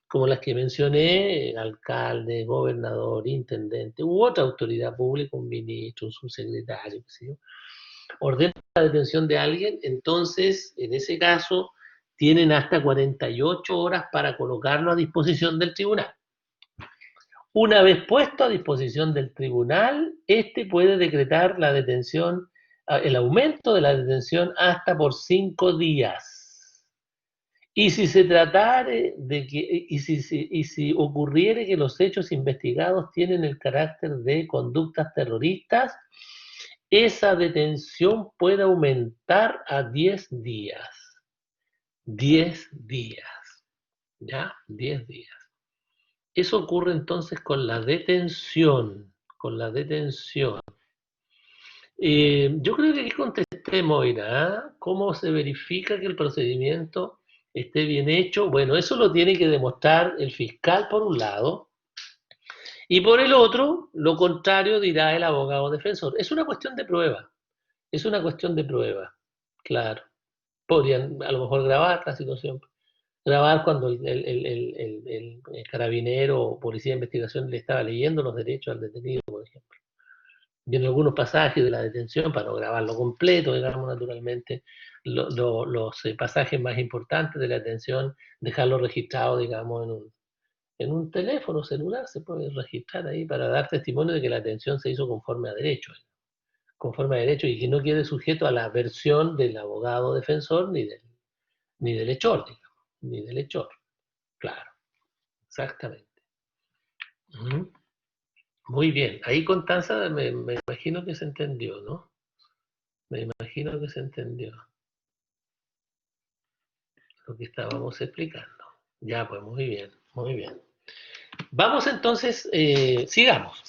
como las que mencioné, alcalde, gobernador, intendente, u otra autoridad pública, un ministro, un subsecretario, qué sé yo, ordena la detención de alguien, entonces, en ese caso, tienen hasta 48 horas para colocarlo a disposición del tribunal. Una vez puesto a disposición del tribunal, este puede decretar la detención, el aumento de la detención hasta por 5 días. Y si se tratare de que, y si ocurriere que los hechos investigados tienen el carácter de conductas terroristas, esa detención puede aumentar a 10 días. 10 días. ¿Ya? 10 días. Eso ocurre entonces con la detención, con la detención. Yo creo que aquí contesté, Moira, ¿ah? ¿Cómo se verifica que el procedimiento esté bien hecho? Bueno, eso lo tiene que demostrar el fiscal por un lado, y por el otro, lo contrario dirá el abogado defensor. Es una cuestión de prueba, es una cuestión de prueba, claro. Podrían a lo mejor grabar la situación, grabar cuando el carabinero o policía de investigación le estaba leyendo los derechos al detenido, por ejemplo. Y en algunos pasajes de la detención, para no grabarlo completo, digamos, naturalmente, los pasajes más importantes de la detención, dejarlo registrado, digamos, en un teléfono celular, se puede registrar ahí para dar testimonio de que la detención se hizo conforme a derecho y que no quede sujeto a la versión del abogado defensor ni del hechor, digamos, ni del hechor. Claro, exactamente. Ujú. Muy bien. Ahí Constanza me imagino que se entendió, ¿no? Me imagino que se entendió lo que estábamos explicando. Ya, pues muy bien, muy bien. Vamos entonces, sigamos.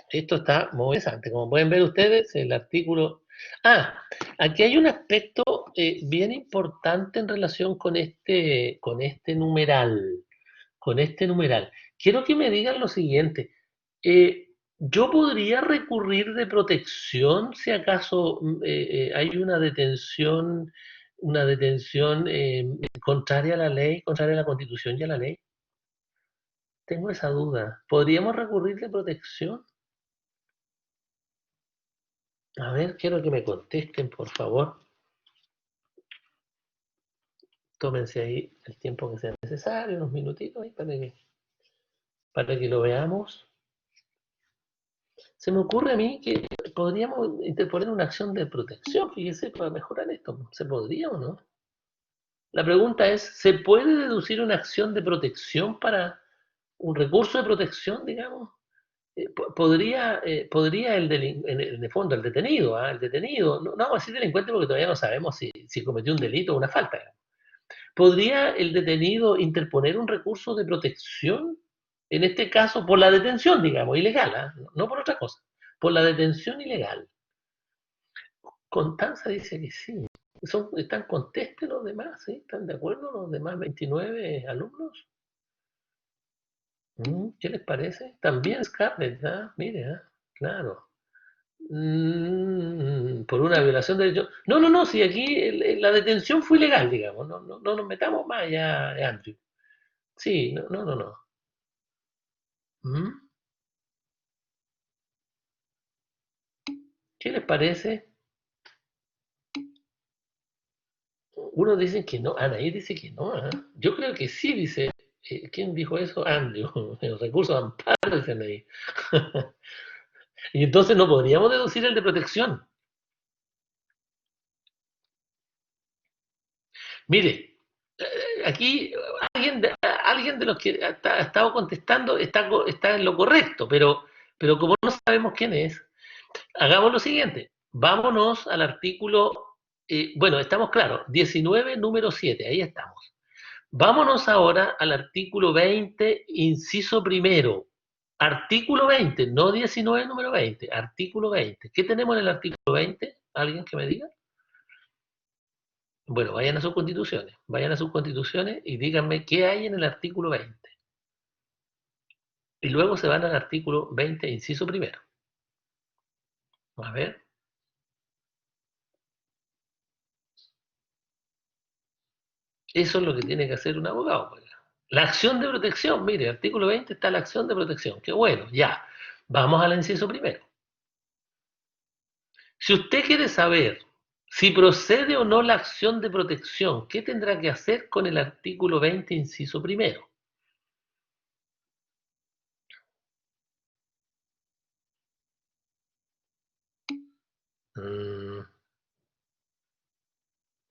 Esto está muy interesante. Como pueden ver ustedes, el artículo... Ah, aquí hay un aspecto bien importante en relación con este numeral. Con este numeral. Quiero que me digan lo siguiente. ¿Yo podría recurrir de protección si acaso hay una detención contraria a la ley, contraria a la Constitución y a la ley? Tengo esa duda. ¿Podríamos recurrir de protección? A ver, quiero que me contesten, por favor. Tómense ahí el tiempo que sea necesario, unos minutitos ahí para que lo veamos. Se me ocurre a mí que podríamos interponer una acción de protección, fíjese, para mejorar esto. ¿Se podría o no? La pregunta es, ¿se puede deducir una acción de protección para un recurso de protección, digamos? ¿Podría en el fondo el detenido, el detenido, no vamos a decir delincuente porque todavía no sabemos si cometió un delito o una falta, ¿podría el detenido interponer un recurso de protección? En este caso, por la detención, digamos, ilegal, no por otra cosa, por la detención ilegal. Constanza dice que sí. ¿Están contestes los demás? ¿Sí? ¿Están de acuerdo los demás 29 alumnos? ¿Qué les parece? También Scarlett, mire, claro. Por una violación de derechos. No, no, no, si aquí la detención fue ilegal, digamos. No, no, no nos metamos más ya, Andrew. Sí, no, no, no, no. ¿Mm? ¿Qué les parece? Uno dice que no, Anaí dice que no. Yo creo que sí, dice. ¿Quién dijo eso? Andrew. El recurso de amparo, dice Anaí. Y entonces no podríamos deducir el de protección. Mire, aquí alguien de los que ha estado contestando está en lo correcto, pero como no sabemos quién es, hagamos lo siguiente. Vámonos al artículo, bueno, estamos claros, 19, número 7, ahí estamos. Vámonos ahora al artículo 20, inciso primero. Artículo 20, no 19, número 20, artículo 20. ¿Qué tenemos en el artículo 20? ¿Alguien que me diga? Bueno, vayan a sus constituciones y díganme qué hay en el artículo 20. Y luego se van al artículo 20, inciso primero. A ver. Eso es lo que tiene que hacer un abogado. Pues. La acción de protección, mire, artículo 20 está la acción de protección. Qué bueno, ya. Vamos al inciso primero. Si usted quiere saber si procede o no la acción de protección, ¿qué tendrá que hacer con el artículo 20, inciso primero? Mm,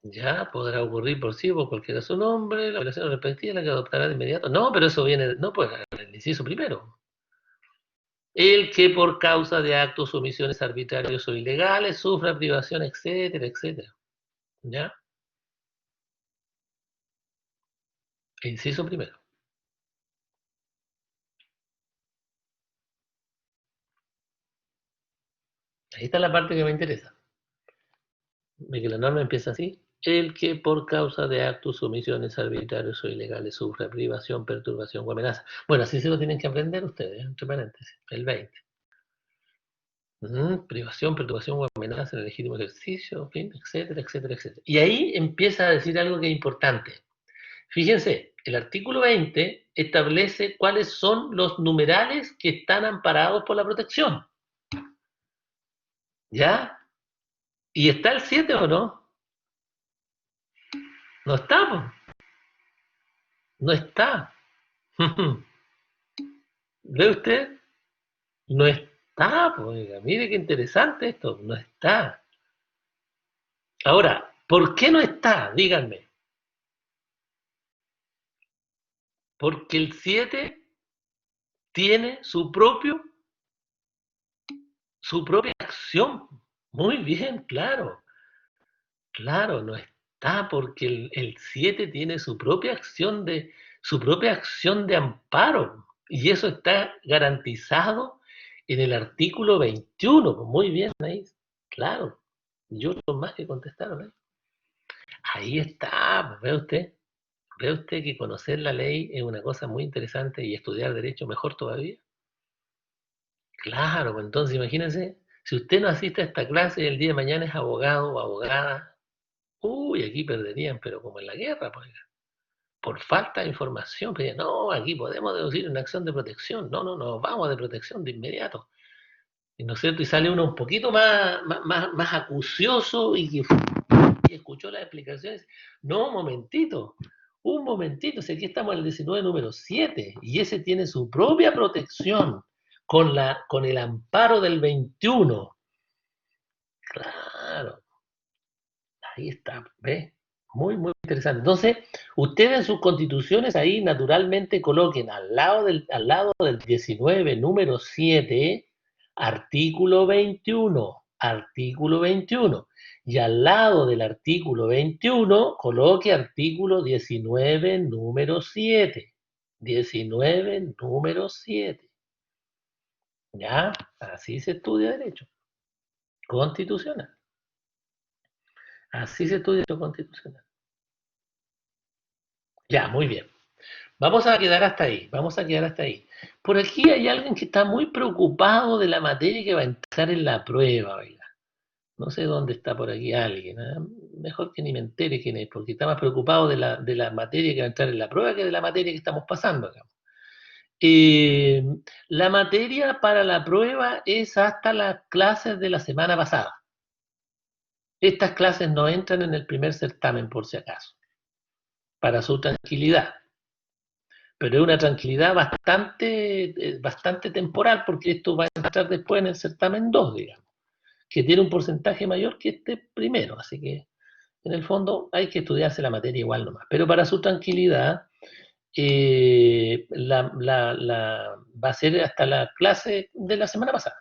ya, podrá ocurrir por sí o por cualquiera su nombre, la violación respectiva la que adoptará de inmediato. No, pero eso viene, no, pues, el inciso primero. El que por causa de actos o omisiones arbitrarios o ilegales sufra privación, etcétera, etcétera. ¿Ya? Inciso primero. Ahí está la parte que me interesa. De que la norma empieza así. El que por causa de actos, omisiones arbitrarios o ilegales sufra privación, perturbación o amenaza. Bueno, así se lo tienen que aprender ustedes, entre paréntesis, el 20. Privación, perturbación o amenaza en el legítimo ejercicio, en fin, etcétera, etcétera, etcétera. Y ahí empieza a decir algo que es importante. Fíjense, el artículo 20 establece cuáles son los numerales que están amparados por la protección. ¿Ya? ¿Y está el 7 o no? No está, pues. No está. ¿Ve usted? No está, pues, oiga, mire qué interesante esto, no está. Ahora, ¿por qué no está? Díganme. Porque el 7 tiene su propia acción. Muy bien, claro. Claro, no está porque el 7 tiene su propia acción de amparo. Y eso está garantizado en el artículo 21. Muy bien, ahí. Claro. Yo lo más que contestaron ahí. Ahí está, pues, ve usted que conocer la ley es una cosa muy interesante y estudiar derecho mejor todavía. Claro, pues entonces imagínense, si usted no asiste a esta clase y el día de mañana es abogado o abogada, uy, aquí perderían, pero como en la guerra, pues, por falta de información, pues, no, aquí podemos deducir una acción de protección, no, no, no, vamos de protección de inmediato. Y, ¿no es cierto? Y sale uno un poquito más acucioso y que y escuchó las explicaciones. No, un momentito, si aquí estamos en el 19 número 7 y ese tiene su propia protección con el amparo del 21. Claro, ahí está, ¿ves? Muy, muy interesante. Entonces, ustedes en sus constituciones ahí naturalmente coloquen al lado del 19 número 7, artículo 21. Y al lado del artículo 21, coloque artículo 19 número 7. 19 número 7. ¿Ya? Así se estudia derecho constitucional. Así se estudia derecho constitucional. Ya, muy bien. Vamos a quedar hasta ahí, vamos a quedar hasta ahí. Por aquí hay alguien que está muy preocupado de la materia que va a entrar en la prueba, oiga. No sé dónde está por aquí alguien, ¿eh? Mejor que ni me entere quién es, porque está más preocupado de la materia que va a entrar en la prueba que de la materia que estamos pasando acá. Eh, la materia para la prueba es hasta las clases de la semana pasada. Estas clases no entran en el primer certamen, por si acaso, para su tranquilidad. Pero es una tranquilidad bastante temporal, porque esto va a entrar después en el certamen 2, digamos, que tiene un porcentaje mayor que este primero, así que en el fondo hay que estudiarse la materia igual nomás. Pero para su tranquilidad, va a ser hasta la clase de la semana pasada.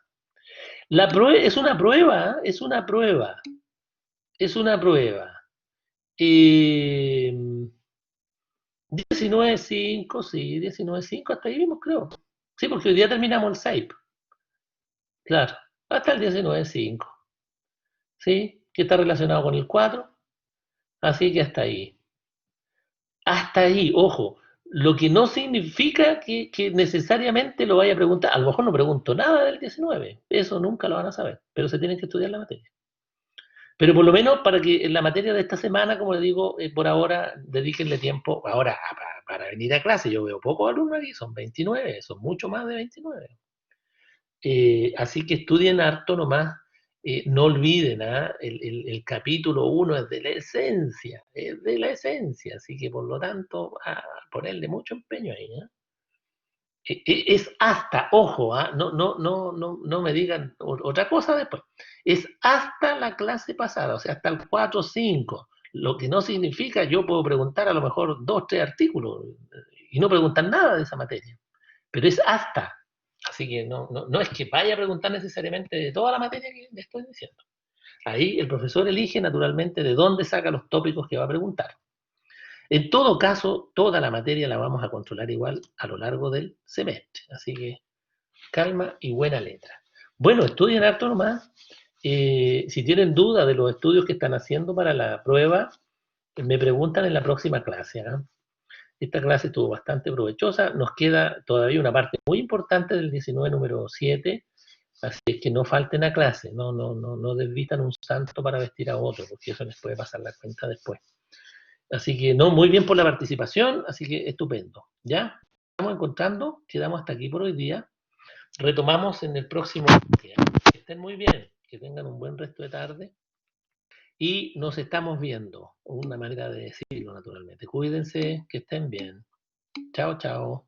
Es una prueba, es una prueba, es una prueba. Eh, 19.5, sí, 19.5, hasta ahí vimos, creo. Sí, porque hoy día terminamos el 6, claro, hasta el 19.5, ¿sí? Que está relacionado con el 4, así que hasta ahí. Hasta ahí, ojo, lo que no significa que necesariamente lo vaya a preguntar. A lo mejor no pregunto nada del 19, eso nunca lo van a saber, pero se tienen que estudiar la materia. Pero por lo menos para que en la materia de esta semana, como le digo, por ahora, dedíquenle tiempo, ahora, para venir a clase. Yo veo pocos alumnos aquí, son 29, son mucho más de 29. Así que estudien harto nomás, no olviden, el capítulo 1 es de la esencia, así que por lo tanto, ponerle mucho empeño ahí. Es hasta, ojo, no me digan otra cosa después, es hasta la clase pasada, o sea, hasta el 4 o 5, lo que no significa, yo puedo preguntar a lo mejor 2 3 artículos y no preguntar nada de esa materia, pero es hasta. Así que no es que vaya a preguntar necesariamente de toda la materia que le estoy diciendo. Ahí el profesor elige naturalmente de dónde saca los tópicos que va a preguntar. En todo caso, toda la materia la vamos a controlar igual a lo largo del semestre. Así que calma y buena letra. Bueno, estudien harto nomás. Si tienen duda de los estudios que están haciendo para la prueba, me preguntan en la próxima clase. ¿eh? Esta clase estuvo bastante provechosa. Nos queda todavía una parte muy importante del 19 número 7, así es que no falten a clase, no desvistan un santo para vestir a otro, porque eso les puede pasar la cuenta después. Así que no, muy bien por la participación, así que estupendo. ¿Ya? Estamos encontrando, quedamos hasta aquí por hoy día. Retomamos en el próximo día. Que estén muy bien, que tengan un buen resto de tarde y nos estamos viendo. Una manera de decirlo, naturalmente. Cuídense, que estén bien. Chao, chao.